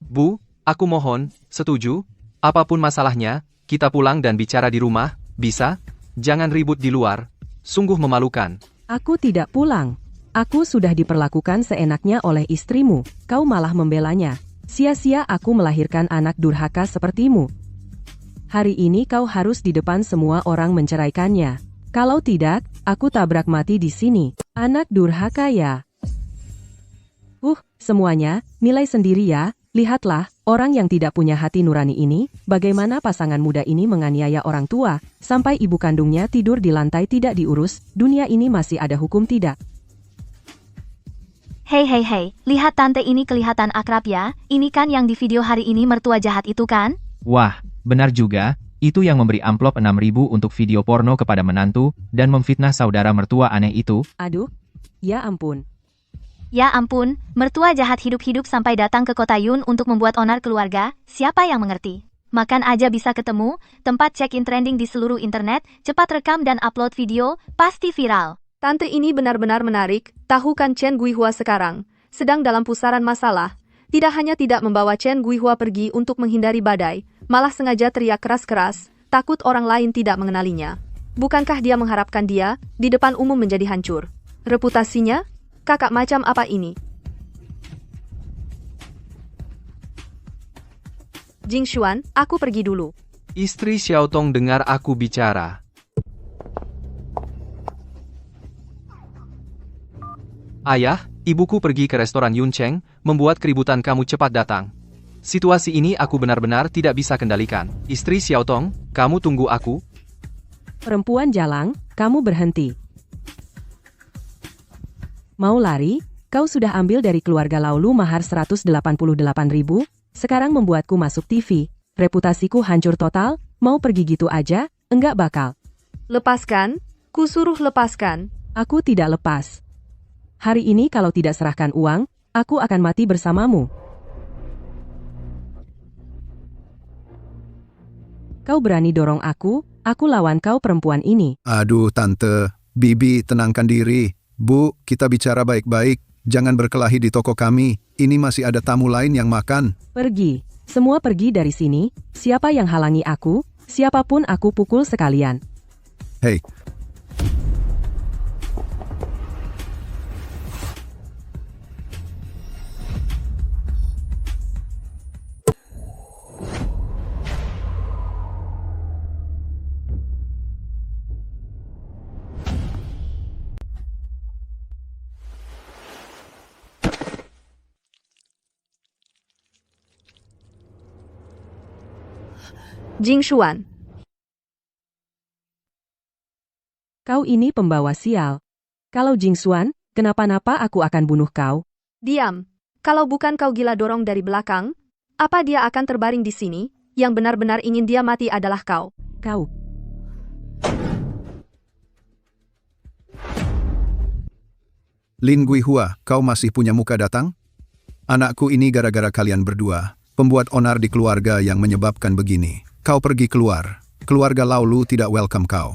Bu, aku mohon, setuju? Apapun masalahnya, kita pulang dan bicara di rumah, bisa? Jangan ribut di luar. Sungguh memalukan. Aku tidak pulang. Aku sudah diperlakukan seenaknya oleh istrimu. Kau malah membelanya. Sia-sia aku melahirkan anak durhaka sepertimu. Hari ini kau harus di depan semua orang menceraikannya. Kalau tidak, aku tabrak mati di sini. Anak durhaka ya. Semuanya, nilai sendiri ya. Lihatlah, orang yang tidak punya hati nurani ini, bagaimana pasangan muda ini menganiaya orang tua, sampai ibu kandungnya tidur di lantai tidak diurus, dunia ini masih ada hukum tidak? Hei, lihat tante ini kelihatan akrab ya, ini kan yang di video hari ini mertua jahat itu kan? Wah, benar juga, itu yang memberi amplop 6.000 untuk video porno kepada menantu, dan memfitnah saudara mertua aneh itu. Aduh, ya ampun. Ya ampun, mertua jahat hidup-hidup sampai datang ke kota Yun untuk membuat onar keluarga, siapa yang mengerti? Makan aja bisa ketemu, tempat check-in trending di seluruh internet, cepat rekam dan upload video, pasti viral. Tante ini benar-benar menarik, tahu kan Chen Guihua sekarang sedang dalam pusaran masalah. Tidak hanya tidak membawa Chen Guihua pergi untuk menghindari badai, malah sengaja teriak keras-keras, takut orang lain tidak mengenalinya. Bukankah dia mengharapkan dia, di depan umum menjadi hancur? Reputasinya? Kakak macam apa ini? Jing Xuan, aku pergi dulu. Istri Xiaotong dengar aku bicara. Ayah, ibuku pergi ke restoran Yuncheng, membuat keributan kamu cepat datang. Situasi ini aku benar-benar tidak bisa kendalikan. Istri Xiaotong, kamu tunggu aku. Perempuan jalang, kamu berhenti. Mau lari? Kau sudah ambil dari keluarga Laulu mahar 188.000, sekarang membuatku masuk TV. Reputasiku hancur total, mau pergi gitu aja? Enggak bakal. Lepaskan, ku suruh lepaskan. Aku tidak lepas. Hari ini kalau tidak serahkan uang, aku akan mati bersamamu. Kau berani dorong aku lawan kau perempuan ini. Aduh tante, Bibi tenangkan diri. Bu, kita bicara baik-baik, jangan berkelahi di toko kami, ini masih ada tamu lain yang makan. Pergi, semua pergi dari sini, siapa yang halangi aku, siapapun aku pukul sekalian. Hei, Jing Xuan, Kau ini pembawa sial. Kalau Jing Xuan, kenapa-napa aku akan bunuh kau. diam. Kalau bukan kau gila dorong dari belakang, apa dia akan terbaring di sini? Yang benar-benar ingin dia mati adalah kau. Kau. Lin Guihua, kau masih punya muka datang? Anakku ini gara-gara kalian berdua, pembuat onar di keluarga yang menyebabkan begini. Kau pergi keluar, keluarga Laulu tidak welcome kau.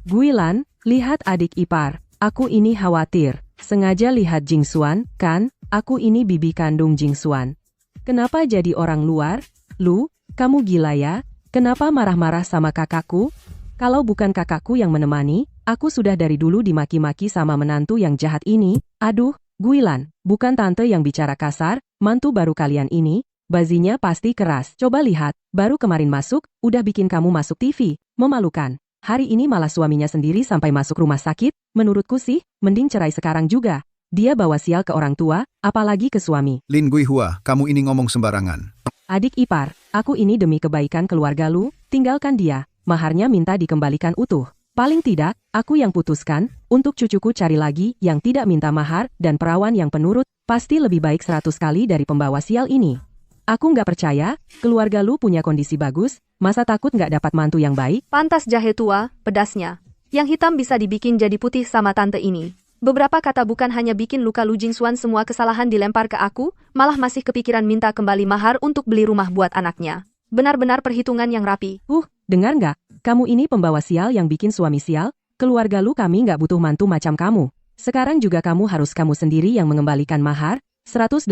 Guilan, lihat adik ipar, aku ini khawatir. Sengaja lihat Jing Xuan, kan? Aku ini bibi kandung Jing Xuan. Kenapa jadi orang luar? Lu, kamu gila ya? Kenapa marah-marah sama kakakku? Kalau bukan kakakku yang menemani, aku sudah dari dulu dimaki-maki sama menantu yang jahat ini. Aduh, Guilan, bukan tante yang bicara kasar, mantu baru kalian ini, bazinya pasti keras. Coba lihat, baru kemarin masuk, udah bikin kamu masuk TV, memalukan. Hari ini malah suaminya sendiri sampai masuk rumah sakit, menurutku sih, mending cerai sekarang juga. Dia bawa sial ke orang tua, apalagi ke suami. Lin Guihua, kamu ini ngomong sembarangan. Adik ipar, aku ini demi kebaikan keluarga lu, tinggalkan dia, maharnya minta dikembalikan utuh. Paling tidak, aku yang putuskan, untuk cucuku cari lagi yang tidak minta mahar dan perawan yang penurut, pasti lebih baik 100 kali dari pembawa sial ini. Aku nggak percaya, keluarga lu punya kondisi bagus, masa takut nggak dapat mantu yang baik? Pantas jahe tua, pedasnya. Yang hitam bisa dibikin jadi putih sama tante ini. Beberapa kata bukan hanya bikin luka Lu Jing Xuan, semua kesalahan dilempar ke aku, malah masih kepikiran minta kembali mahar untuk beli rumah buat anaknya. Benar-benar perhitungan yang rapi. Dengar nggak? Kamu ini pembawa sial yang bikin suami sial? Keluarga lu kami nggak butuh mantu macam kamu. Sekarang juga kamu harus kamu sendiri yang mengembalikan mahar, 188.000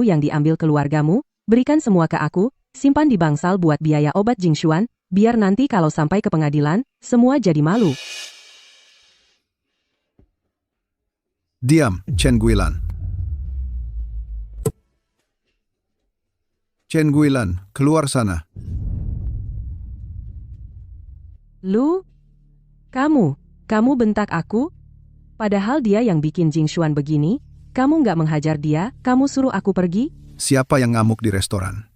yang diambil keluargamu, berikan semua ke aku, simpan di bangsal buat biaya obat Jing Xuan, biar nanti kalau sampai ke pengadilan, semua jadi malu. Diam, Chen Guilan. Chen Guilan, keluar sana. Lu? Kamu bentak aku? Padahal dia yang bikin Jing Xuan begini, Kamu nggak menghajar dia, kamu suruh aku pergi? Siapa yang ngamuk di restoran?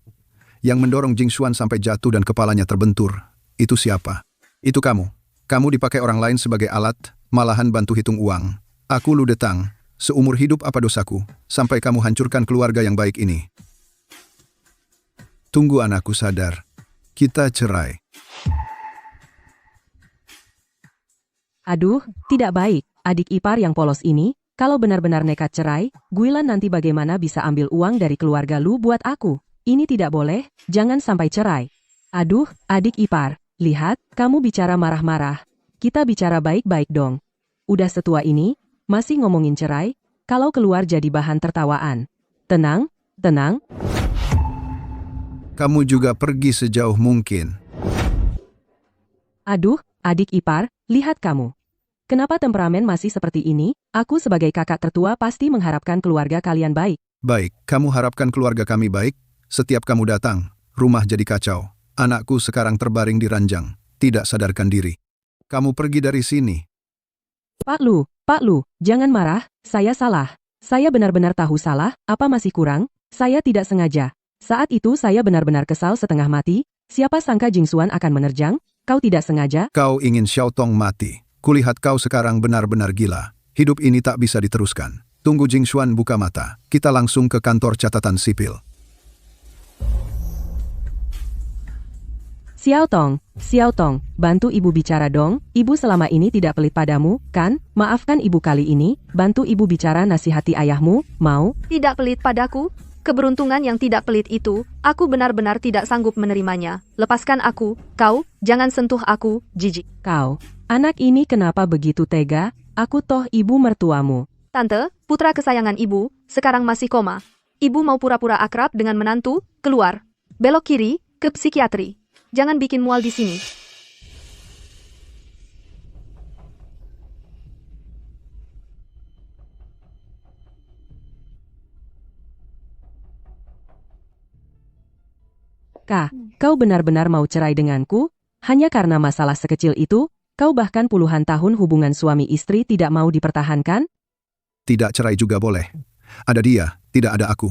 Yang mendorong Jing Xuan sampai jatuh dan kepalanya terbentur. Itu siapa? Itu kamu. Kamu dipakai orang lain sebagai alat, malahan bantu hitung uang. Aku Lu Detang. Seumur hidup apa dosaku, sampai kamu hancurkan keluarga yang baik ini. Tunggu anakku sadar. Kita cerai. Aduh, tidak baik, adik ipar yang polos ini. Kalau benar-benar nekat cerai, Guilan nanti bagaimana bisa ambil uang dari keluarga Lu buat aku? Ini tidak boleh, jangan sampai cerai. Aduh, adik ipar, lihat, kamu bicara marah-marah. Kita bicara baik-baik dong. Udah setua ini, masih ngomongin cerai, kalau keluar jadi bahan tertawaan. Tenang, tenang. Kamu juga pergi sejauh mungkin. Aduh, adik ipar, lihat kamu. Kenapa temperamen masih seperti ini? Aku sebagai kakak tertua pasti mengharapkan keluarga kalian baik. Baik, kamu harapkan keluarga kami baik? Setiap kamu datang, rumah jadi kacau. Anakku sekarang terbaring di ranjang, tidak sadarkan diri. Kamu pergi dari sini. Pak Lu, jangan marah, saya salah. Saya benar-benar tahu salah, apa masih kurang? Saya tidak sengaja. Saat itu saya benar-benar kesal setengah mati. Siapa sangka Jing Xuan akan menerjang? Kau tidak sengaja? Kau ingin Xiao Tong mati. Kulihat kau sekarang benar-benar gila. Hidup ini tak bisa diteruskan. Tunggu Jing Xuan buka mata. Kita langsung ke kantor catatan sipil. Xiao Tong, bantu ibu bicara dong. Ibu selama ini tidak pelit padamu, kan? Maafkan ibu kali ini, bantu ibu bicara nasihati ayahmu, mau? Tidak pelit padaku? Keberuntungan yang tidak pelit itu, aku benar-benar tidak sanggup menerimanya. Lepaskan aku, kau, jangan sentuh aku, jijik. Kau, anak ini kenapa begitu tega? Aku toh ibu mertuamu. Tante, putra kesayangan ibu, sekarang masih koma. Ibu mau pura-pura akrab dengan menantu, keluar. Belok kiri, ke psikiatri. Jangan bikin mual di sini. Kak, kau benar-benar mau cerai denganku? Hanya karena masalah sekecil itu, kau bahkan puluhan tahun hubungan suami istri tidak mau dipertahankan? Tidak cerai juga boleh. Ada dia, tidak ada aku.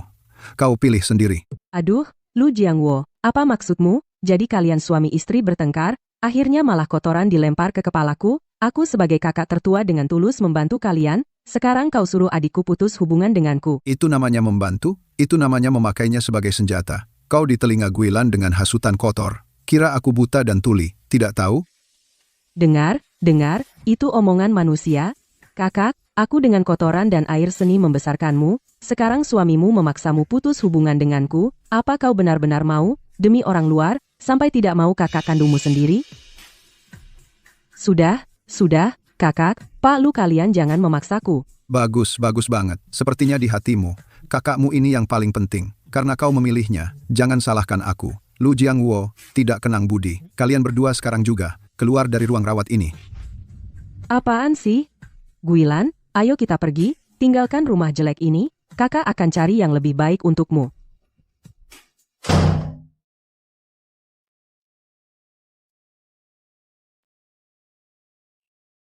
Kau pilih sendiri. Aduh, Lu Jiangwo, apa maksudmu? Jadi kalian suami istri bertengkar, akhirnya malah kotoran dilempar ke kepalaku? Aku sebagai kakak tertua dengan tulus membantu kalian, sekarang kau suruh adikku putus hubungan denganku. Itu namanya membantu, itu namanya memakainya sebagai senjata. Kau di telinga Guilan dengan hasutan kotor. Kira aku buta dan tuli, tidak tahu? Dengar, itu omongan manusia. Kakak, aku dengan kotoran dan air seni membesarkanmu, sekarang suamimu memaksamu putus hubungan denganku, apa kau benar-benar mau, demi orang luar, sampai tidak mau kakak kandungmu sendiri? Sudah, kakak, Pak Lu kalian jangan memaksaku. Bagus banget. Sepertinya di hatimu, kakakmu ini yang paling penting. Karena kau memilihnya, jangan salahkan aku. Lu Jiangwo, tidak kenang budi. Kalian berdua sekarang juga, keluar dari ruang rawat ini. Apaan sih? Guilan, ayo kita pergi, tinggalkan rumah jelek ini, kakak akan cari yang lebih baik untukmu.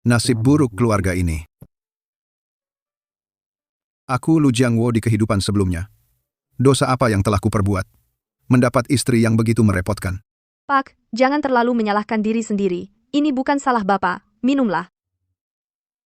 Nasib buruk keluarga ini. Aku Lu Jiangwo di kehidupan sebelumnya. Dosa apa yang telah kuperbuat? Mendapat istri yang begitu merepotkan. Pak, jangan terlalu menyalahkan diri sendiri. Ini bukan salah Bapak, minumlah.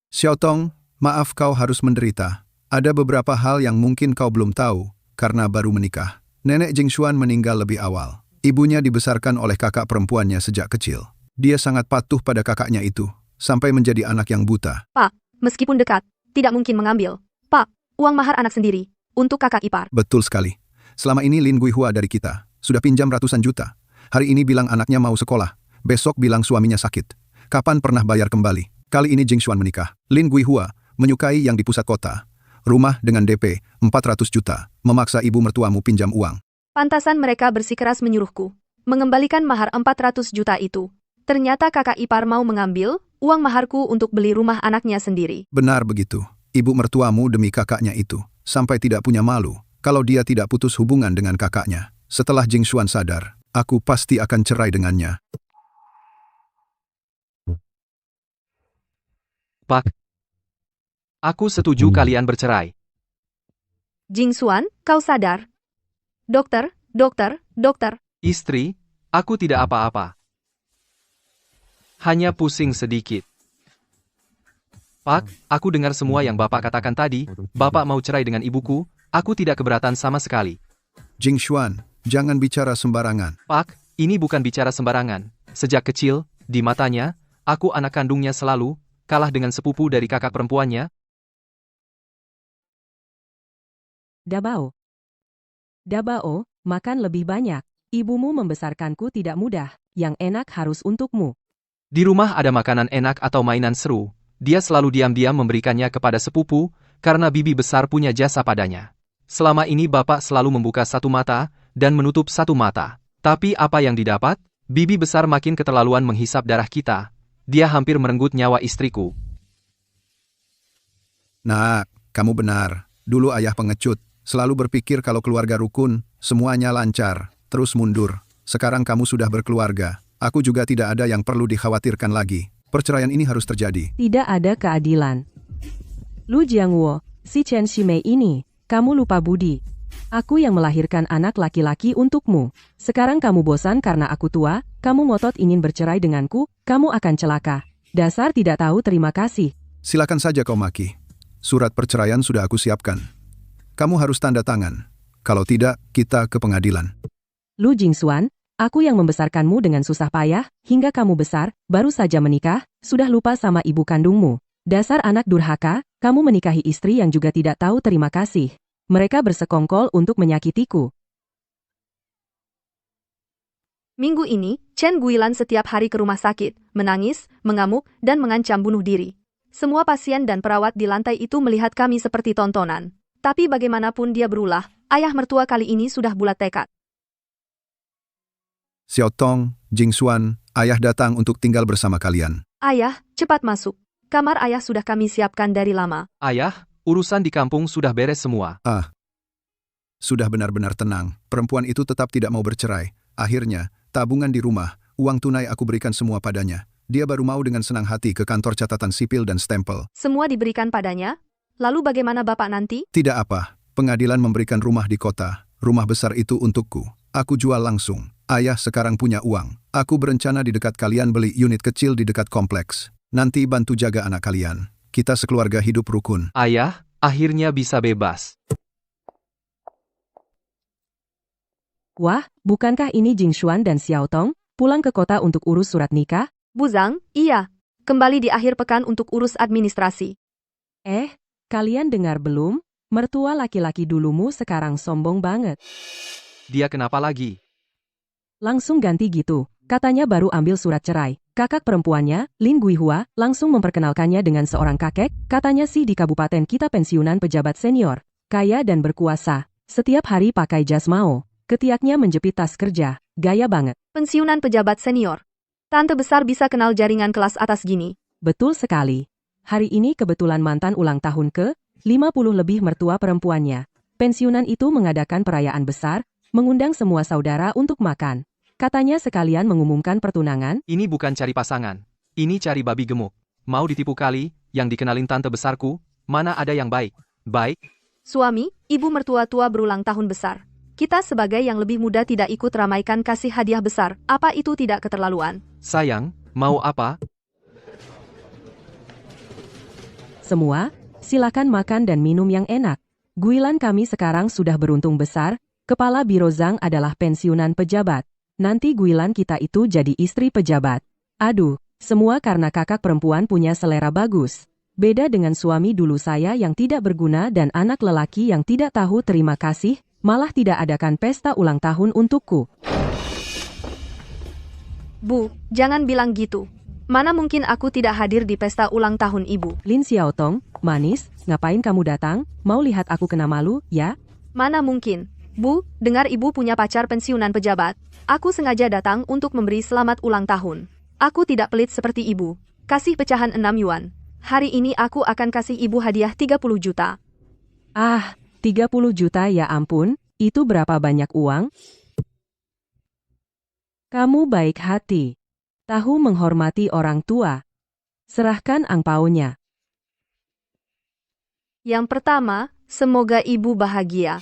Xiao Tong, maaf kau harus menderita. Ada beberapa hal yang mungkin kau belum tahu, karena baru menikah. Nenek Jing Xuan meninggal lebih awal. Ibunya dibesarkan oleh kakak perempuannya sejak kecil. Dia sangat patuh pada kakaknya itu, sampai menjadi anak yang buta. Pak, meskipun dekat, tidak mungkin mengambil. Pak, uang mahar anak sendiri, untuk kakak ipar. Betul sekali. Selama ini Lin Guihua dari kita, sudah pinjam ratusan juta. Hari ini bilang anaknya mau sekolah, besok bilang suaminya sakit. Kapan pernah bayar kembali? Kali ini Jing Xuan menikah. Lin Guihua menyukai yang di pusat kota. Rumah dengan DP 400 juta, memaksa ibu mertuamu pinjam uang. Pantasan mereka bersikeras menyuruhku mengembalikan mahar 400 juta itu. Ternyata kakak ipar mau mengambil uang maharku untuk beli rumah anaknya sendiri. Benar begitu. Ibu mertuamu demi kakaknya itu, sampai tidak punya malu, kalau dia tidak putus hubungan dengan kakaknya. Setelah Jing Xuan sadar, aku pasti akan cerai dengannya. Pak, aku setuju kalian bercerai. Jingxuan, kau sadar? Dokter, dokter, dokter. Istri, aku tidak apa-apa. Hanya pusing sedikit. Pak, aku dengar semua yang Bapak katakan tadi. Bapak mau cerai dengan ibuku, aku tidak keberatan sama sekali. Jingxuan, jangan bicara sembarangan. Pak, ini bukan bicara sembarangan. Sejak kecil, di matanya, aku anak kandungnya selalu, kalah dengan sepupu dari kakak perempuannya. Dabao. Dabao, makan lebih banyak. Ibumu membesarkanku tidak mudah, yang enak harus untukmu. Di rumah ada makanan enak atau mainan seru. Dia selalu diam-diam memberikannya kepada sepupu, karena bibi besar punya jasa padanya. Selama ini Bapak selalu membuka satu mata, dan menutup satu mata. Tapi apa yang didapat? Bibi besar makin keterlaluan menghisap darah kita. Dia hampir merenggut nyawa istriku. Nak, kamu benar. Dulu ayah pengecut. Selalu berpikir kalau keluarga rukun, semuanya lancar, terus mundur. Sekarang kamu sudah berkeluarga. Aku juga tidak ada yang perlu dikhawatirkan lagi. Perceraian ini harus terjadi. Tidak ada keadilan. Lu Jiangwo, si Chen Shimei ini, kamu lupa budi. Aku yang melahirkan anak laki-laki untukmu. Sekarang kamu bosan karena aku tua, kamu ngotot ingin bercerai denganku, kamu akan celaka. Dasar tidak tahu terima kasih. Silakan saja kau maki. Surat perceraian sudah aku siapkan. Kamu harus tanda tangan. Kalau tidak, kita ke pengadilan. Lu Jingxuan, aku yang membesarkanmu dengan susah payah, hingga kamu besar, baru saja menikah, sudah lupa sama ibu kandungmu. Dasar anak durhaka, kamu menikahi istri yang juga tidak tahu terima kasih. Mereka bersekongkol untuk menyakitiku. Minggu ini, Chen Guilan setiap hari ke rumah sakit, menangis, mengamuk, dan mengancam bunuh diri. Semua pasien dan perawat di lantai itu melihat kami seperti tontonan. Tapi bagaimanapun dia berulah, ayah mertua kali ini sudah bulat tekad. Xiao Tong, Jingxuan, ayah datang untuk tinggal bersama kalian. Ayah, cepat masuk. Kamar ayah sudah kami siapkan dari lama. Ayah, urusan di kampung sudah beres semua. Sudah benar-benar tenang. Perempuan itu tetap tidak mau bercerai. Akhirnya, tabungan di rumah, uang tunai aku berikan semua padanya. Dia baru mau dengan senang hati ke kantor catatan sipil dan stempel. Semua diberikan padanya? Lalu bagaimana Bapak nanti? Tidak apa, pengadilan memberikan rumah di kota. Rumah besar itu untukku. Aku jual langsung. Ayah sekarang punya uang. Aku berencana di dekat kalian beli unit kecil di dekat kompleks. Nanti bantu jaga anak kalian. Kita sekeluarga hidup rukun. Ayah, akhirnya bisa bebas. Wah, bukankah ini Jingxuan dan Xiao Tong, pulang ke kota untuk urus surat nikah? Bu Zhang, iya. Kembali di akhir pekan untuk urus administrasi. Kalian dengar belum? Mertua laki-laki dulumu sekarang sombong banget. Dia kenapa lagi? Langsung ganti gitu. Katanya baru ambil surat cerai. Kakak perempuannya, Lin Guihua, langsung memperkenalkannya dengan seorang kakek. Katanya sih di kabupaten kita pensiunan pejabat senior. Kaya dan berkuasa. Setiap hari pakai jas mao. Ketiaknya menjepit tas kerja. Gaya banget. Pensiunan pejabat senior. Tante besar bisa kenal jaringan kelas atas gini. Betul sekali. Hari ini kebetulan mantan ulang tahun ke-50 lebih mertua perempuannya. Pensiunan itu mengadakan perayaan besar, mengundang semua saudara untuk makan. Katanya sekalian mengumumkan pertunangan. Ini bukan cari pasangan. Ini cari babi gemuk. Mau ditipu kali, yang dikenalin tante besarku, mana ada yang baik. Baik? Suami, ibu mertua tua berulang tahun besar. Kita sebagai yang lebih muda tidak ikut ramaikan kasih hadiah besar. Apa itu tidak keterlaluan? Sayang, mau apa? Semua, silakan makan dan minum yang enak. Guilan kami sekarang sudah beruntung besar, kepala Biro Zhang adalah pensiunan pejabat. Nanti Guilan kita itu jadi istri pejabat. Aduh, semua karena kakak perempuan punya selera bagus. Beda dengan suami dulu saya yang tidak berguna dan anak lelaki yang tidak tahu terima kasih, malah tidak adakan pesta ulang tahun untukku. Bu, jangan bilang gitu. Mana mungkin aku tidak hadir di pesta ulang tahun ibu. Lin Xiaotong, manis, ngapain kamu datang? Mau lihat aku kena malu, ya? Mana mungkin. Bu, dengar ibu punya pacar pensiunan pejabat. Aku sengaja datang untuk memberi selamat ulang tahun. Aku tidak pelit seperti ibu. Kasih pecahan 6 yuan. Hari ini aku akan kasih ibu hadiah 30 juta. 30 juta ya ampun, itu berapa banyak uang? Kamu baik hati. Tahu menghormati orang tua. Serahkan angpaonya. Yang pertama, semoga ibu bahagia.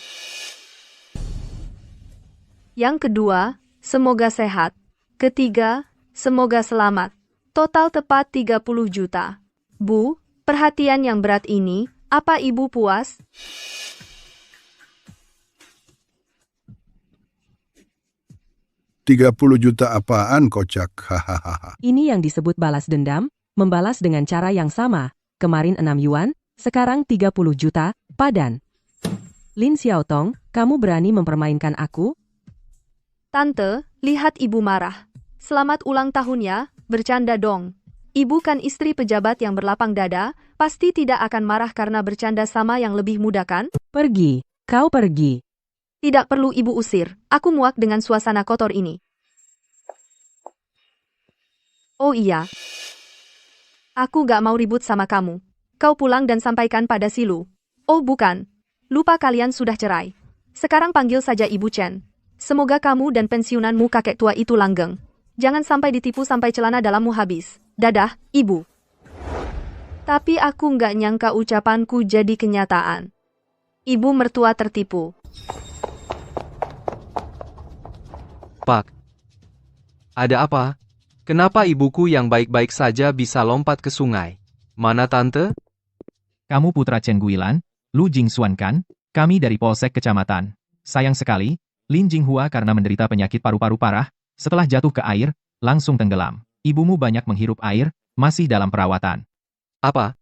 Yang kedua, semoga sehat. Ketiga, semoga selamat. Total tepat 30 juta. Bu, perhatian yang berat ini, apa ibu puas? Rp30 juta apaan kocak? Hahaha. Ini yang disebut balas dendam, membalas dengan cara yang sama. Kemarin 6 yuan, sekarang 30 juta, padan. Lin Xiaotong, kamu berani mempermainkan aku? Tante, lihat ibu marah. Selamat ulang tahun ya, bercanda dong. Ibu kan istri pejabat yang berlapang dada, pasti tidak akan marah karena bercanda sama yang lebih muda kan? Pergi, kau pergi. Tidak perlu ibu usir, aku muak dengan suasana kotor ini. Oh iya. Aku gak mau ribut sama kamu. Kau pulang dan sampaikan pada Silu. Oh bukan. Lupa kalian sudah cerai. Sekarang panggil saja Ibu Chen. Semoga kamu dan pensiunanmu kakek tua itu langgeng. Jangan sampai ditipu sampai celana dalammu habis. Dadah, Ibu. Tapi aku nggak nyangka ucapanku jadi kenyataan. Ibu mertua tertipu. Pak. Ada apa? Kenapa ibuku yang baik-baik saja bisa lompat ke sungai? Mana tante? Kamu putra Chen Guilan, Lu Jingxuan kan? Kami dari Polsek Kecamatan. Sayang sekali, Lin Jinghua karena menderita penyakit paru-paru parah, setelah jatuh ke air, langsung tenggelam. Ibumu banyak menghirup air, masih dalam perawatan. Apa?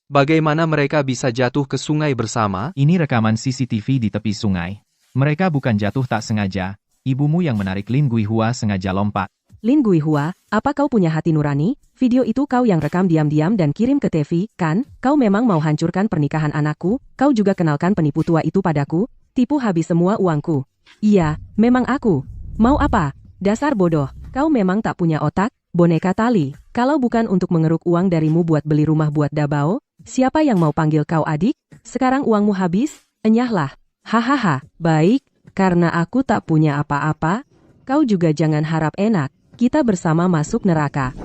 Bagaimana mereka bisa jatuh ke sungai bersama? Ini rekaman CCTV di tepi sungai. Mereka bukan jatuh tak sengaja, ibumu yang menarik Lin Guihua sengaja lompat. Lin Guihua, apa kau punya hati nurani? Video itu kau yang rekam diam-diam dan kirim ke TV, kan? Kau memang mau hancurkan pernikahan anakku? Kau juga kenalkan penipu tua itu padaku? Tipu habis semua uangku. Iya, memang aku. Mau apa? Dasar bodoh. Kau memang tak punya otak, boneka tali. Kalau bukan untuk mengeruk uang darimu buat beli rumah buat Dabao, siapa yang mau panggil kau adik? Sekarang uangmu habis? Enyahlah. Hahaha, baik. Karena aku tak punya apa-apa, kau juga jangan harap enak. Kita bersama masuk neraka.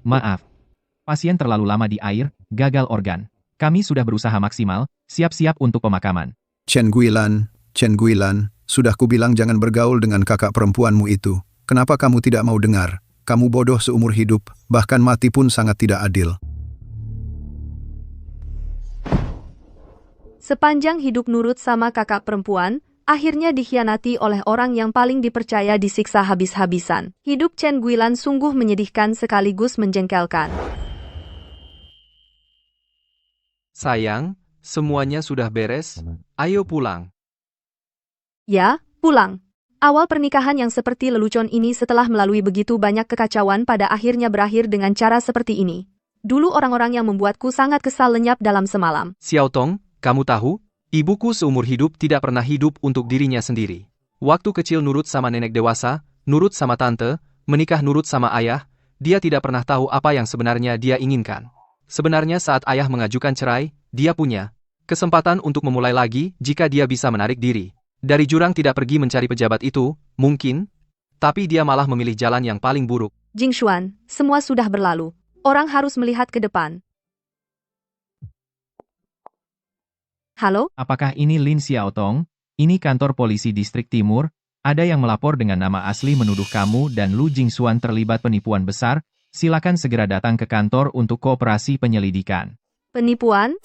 Maaf. Pasien terlalu lama di air, gagal organ. Kami sudah berusaha maksimal, siap-siap untuk pemakaman. Chen Guilan, sudah kubilang jangan bergaul dengan kakak perempuanmu itu. Kenapa kamu tidak mau dengar? Kamu bodoh seumur hidup, bahkan mati pun sangat tidak adil. Sepanjang hidup nurut sama kakak perempuan, akhirnya dikhianati oleh orang yang paling dipercaya disiksa habis-habisan. Hidup Chen Guilan sungguh menyedihkan sekaligus menjengkelkan. Sayang, semuanya sudah beres. Ayo pulang. Ya, pulang. Awal pernikahan yang seperti lelucon ini setelah melalui begitu banyak kekacauan pada akhirnya berakhir dengan cara seperti ini. Dulu orang-orang yang membuatku sangat kesal lenyap dalam semalam. Xiaotong, kamu tahu? Ibuku seumur hidup tidak pernah hidup untuk dirinya sendiri. Waktu kecil nurut sama nenek dewasa, nurut sama tante, menikah nurut sama ayah, dia tidak pernah tahu apa yang sebenarnya dia inginkan. Sebenarnya saat ayah mengajukan cerai, dia punya kesempatan untuk memulai lagi jika dia bisa menarik diri dari jurang tidak pergi mencari pejabat itu, mungkin, tapi dia malah memilih jalan yang paling buruk. Jingxuan, semua sudah berlalu. Orang harus melihat ke depan. Halo? Apakah ini Lin Xiaotong? Ini kantor polisi distrik timur. Ada yang melapor dengan nama asli menuduh kamu dan Lu Jingxuan terlibat penipuan besar. Silakan segera datang ke kantor untuk kooperasi penyelidikan. Penipuan?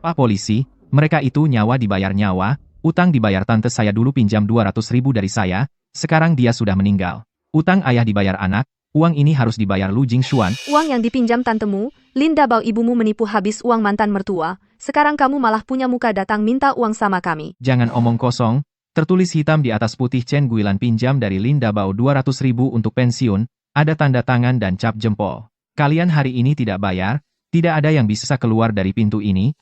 Pak polisi, mereka itu nyawa dibayar nyawa, utang dibayar tante saya dulu pinjam 200.000 dari saya, sekarang dia sudah meninggal. Utang ayah dibayar anak, uang ini harus dibayar Lu Jingxuan. Uang yang dipinjam tantemu, Lin Dabao ibumu menipu habis uang mantan mertua, sekarang kamu malah punya muka datang minta uang sama kami. Jangan omong kosong, tertulis hitam di atas putih Chen Guilan pinjam dari Lin Dabao 200.000 untuk pensiun, ada tanda tangan dan cap jempol. Kalian hari ini tidak bayar, tidak ada yang bisa keluar dari pintu ini.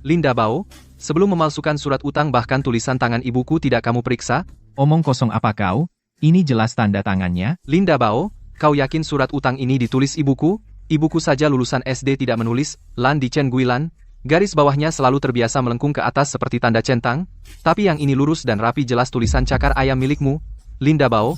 Lin Dabao, sebelum memalsukan surat utang bahkan tulisan tangan ibuku tidak kamu periksa? Omong kosong apa kau? Ini jelas tanda tangannya. Lin Dabao, kau yakin surat utang ini ditulis ibuku? Ibuku saja lulusan SD tidak menulis, Lan di Chen Guilan. Garis bawahnya selalu terbiasa melengkung ke atas seperti tanda centang, tapi yang ini lurus dan rapi jelas tulisan cakar ayam milikmu, Linda Bao.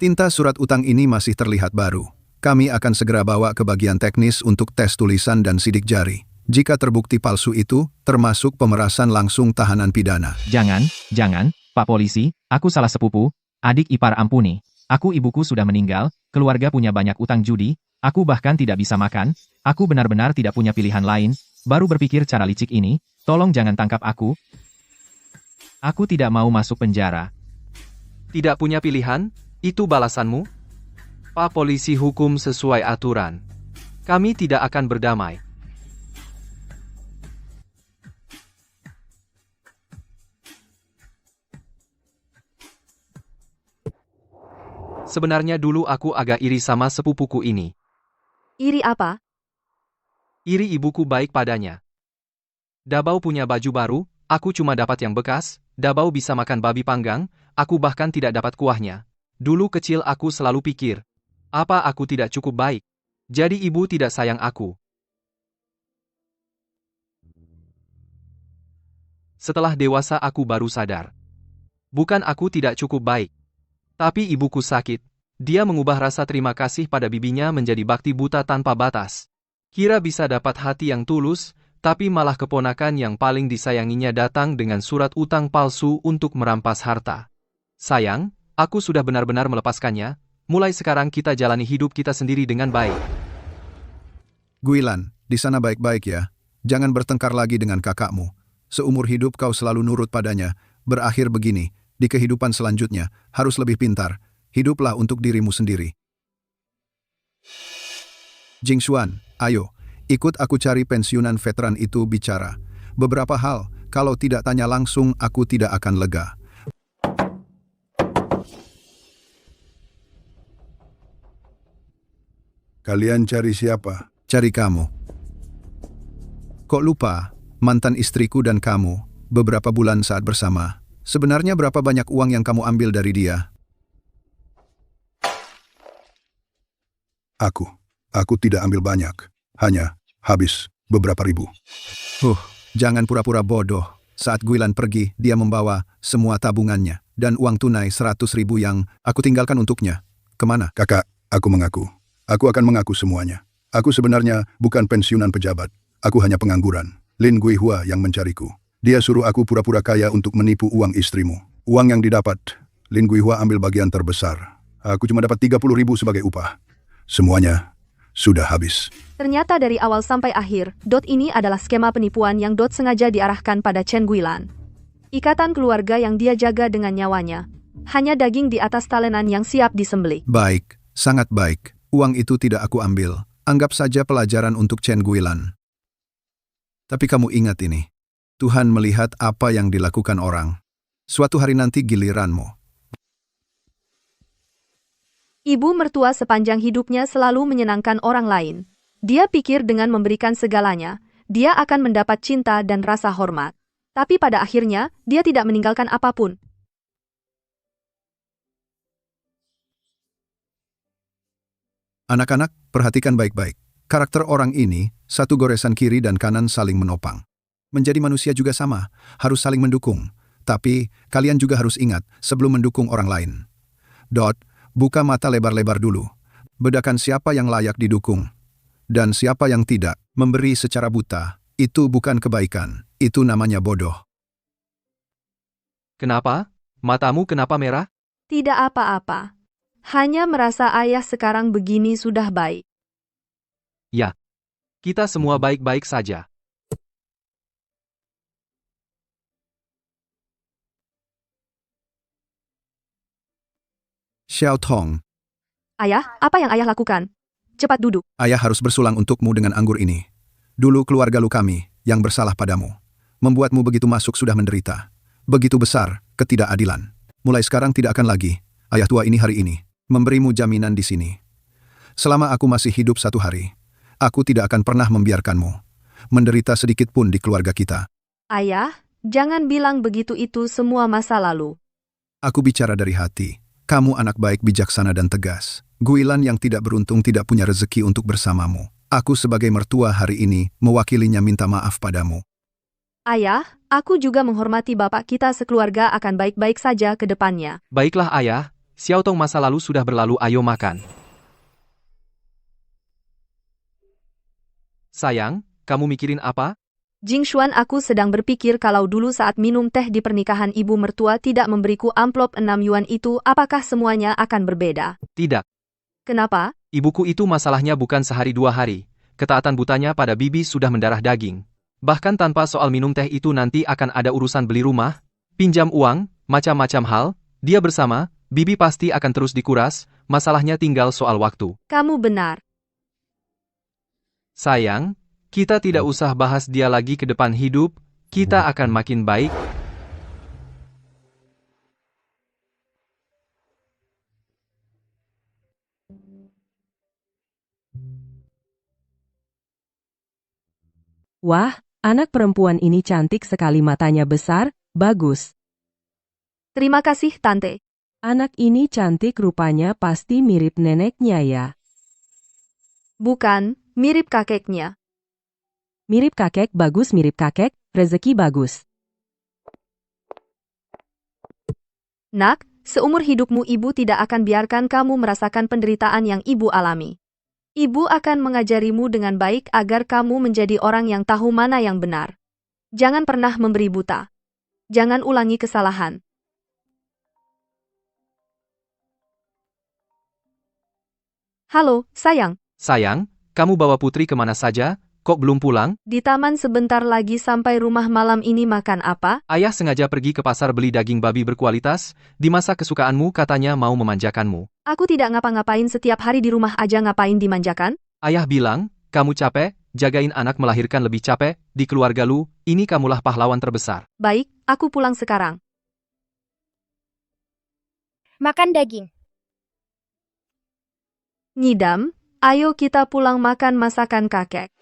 Tinta surat utang ini masih terlihat baru. Kami akan segera bawa ke bagian teknis untuk tes tulisan dan sidik jari. Jika terbukti palsu itu, termasuk pemerasan langsung tahanan pidana. Jangan, Pak Polisi, aku salah sepupu, adik ipar ampuni. Aku ibuku sudah meninggal, keluarga punya banyak utang judi, aku bahkan tidak bisa makan, aku benar-benar tidak punya pilihan lain, baru berpikir cara licik ini, tolong jangan tangkap aku. Aku tidak mau masuk penjara. Tidak punya pilihan? Itu balasanmu? Pak Polisi hukum sesuai aturan. Kami tidak akan berdamai. Sebenarnya dulu aku agak iri sama sepupuku ini. Iri apa? Iri ibuku baik padanya. Dabau punya baju baru, aku cuma dapat yang bekas, Dabau bisa makan babi panggang, aku bahkan tidak dapat kuahnya. Dulu kecil aku selalu pikir, apa aku tidak cukup baik? Jadi ibu tidak sayang aku. Setelah dewasa aku baru sadar. Bukan aku tidak cukup baik. Tapi ibuku sakit. Dia mengubah rasa terima kasih pada bibinya menjadi bakti buta tanpa batas. Kira bisa dapat hati yang tulus, tapi malah keponakan yang paling disayanginya datang dengan surat utang palsu untuk merampas harta. Sayang, aku sudah benar-benar melepaskannya. Mulai sekarang kita jalani hidup kita sendiri dengan baik. Guilan, di sana baik-baik ya. Jangan bertengkar lagi dengan kakakmu. Seumur hidup kau selalu nurut padanya. Berakhir begini, di kehidupan selanjutnya, harus lebih pintar. Hiduplah untuk dirimu sendiri. Jingshuan, ayo, ikut aku cari pensiunan veteran itu bicara. Beberapa hal, kalau tidak tanya langsung aku tidak akan lega. Kalian cari siapa? Cari kamu. Kok lupa, mantan istriku dan kamu, beberapa bulan saat bersama. Sebenarnya berapa banyak uang yang kamu ambil dari dia? Aku tidak ambil banyak. Hanya habis beberapa ribu. Jangan pura-pura bodoh. Saat Guilan pergi, dia membawa semua tabungannya dan uang tunai 100.000 yang aku tinggalkan untuknya. Kemana? Kakak, aku mengaku. Aku akan mengaku semuanya. Aku sebenarnya bukan pensiunan pejabat. Aku hanya pengangguran. Lin Guihua yang mencariku. Dia suruh aku pura-pura kaya untuk menipu uang istrimu. Uang yang didapat, Lin Guihua ambil bagian terbesar. Aku cuma dapat 30.000 sebagai upah. Semuanya sudah habis. Ternyata dari awal sampai akhir, ini adalah skema penipuan yang sengaja diarahkan pada Chen Guilan. Ikatan keluarga yang dia jaga dengan nyawanya. Hanya daging di atas talenan yang siap disembelih. Baik, sangat baik. Uang itu tidak aku ambil. Anggap saja pelajaran untuk Chen Guilan. Tapi kamu ingat ini. Tuhan melihat apa yang dilakukan orang. Suatu hari nanti giliranmu. Ibu mertua sepanjang hidupnya selalu menyenangkan orang lain. Dia pikir dengan memberikan segalanya, dia akan mendapat cinta dan rasa hormat. Tapi pada akhirnya, dia tidak meninggalkan apapun. Anak-anak, perhatikan baik-baik. Karakter orang ini, satu goresan kiri dan kanan saling menopang. Menjadi manusia juga sama, harus saling mendukung. Tapi, kalian juga harus ingat sebelum mendukung orang lain. Buka mata lebar-lebar dulu. Bedakan siapa yang layak didukung. Dan siapa yang tidak. Memberi secara buta, itu bukan kebaikan. Itu namanya bodoh. Kenapa? Matamu kenapa merah? Tidak apa-apa. Hanya merasa ayah sekarang begini sudah baik. Ya. Kita semua baik-baik saja. Xiao Tong, Ayah, apa yang ayah lakukan? Cepat duduk. ayah harus bersulang untukmu dengan anggur ini. Dulu keluarga lu kami, yang bersalah padamu. Membuatmu begitu masuk sudah menderita. Begitu besar, ketidakadilan. Mulai sekarang tidak akan lagi, ayah tua ini hari ini, memberimu jaminan di sini. Selama aku masih hidup satu hari, aku tidak akan pernah membiarkanmu menderita sedikit pun di keluarga kita. Ayah, jangan bilang begitu, itu semua masa lalu. Aku bicara dari hati. Kamu anak baik, bijaksana dan tegas. Guilan yang tidak beruntung tidak punya rezeki untuk bersamamu. Aku sebagai mertua hari ini mewakilinya minta maaf padamu. Ayah, aku juga menghormati bapak kita sekeluarga akan baik-baik saja ke depannya. Baiklah ayah, Xiaotong masa lalu sudah berlalu, ayo makan. Sayang, kamu mikirin apa? Jingshuan, aku sedang berpikir kalau dulu saat minum teh di pernikahan ibu mertua tidak memberiku amplop 6 yuan itu, apakah semuanya akan berbeda? Tidak. Kenapa? Ibuku itu masalahnya bukan sehari dua hari. Ketaatan butanya pada bibi sudah mendarah daging. Bahkan tanpa soal minum teh itu nanti akan ada urusan beli rumah, pinjam uang, macam-macam hal. Dia bersama, bibi pasti akan terus dikuras, masalahnya tinggal soal waktu. Kamu benar. Sayang, kita tidak usah bahas dia lagi ke depan hidup, kita akan makin baik. Wah, anak perempuan ini cantik sekali, matanya besar, bagus. Terima kasih, Tante. Anak ini cantik, rupanya pasti mirip neneknya ya. Bukan, mirip kakeknya. Mirip kakek, bagus, mirip kakek, rezeki bagus. Nak, seumur hidupmu ibu tidak akan biarkan kamu merasakan penderitaan yang ibu alami. Ibu akan mengajarimu dengan baik agar kamu menjadi orang yang tahu mana yang benar. Jangan pernah memberi buta. Jangan ulangi kesalahan. Halo, sayang. Sayang, kamu bawa putri kemana saja, kok belum pulang? Di taman sebentar lagi sampai rumah. Malam ini makan apa? Ayah sengaja pergi ke pasar beli daging babi berkualitas, dimasak kesukaanmu, katanya mau memanjakanmu. Aku tidak ngapa-ngapain, setiap hari di rumah aja, ngapain dimanjakan? Ayah bilang, kamu capek, jagain anak melahirkan lebih capek, di keluarga lu, ini kamulah pahlawan terbesar. Baik, aku pulang sekarang. Makan daging. Ngidam, ayo kita pulang makan masakan kakek.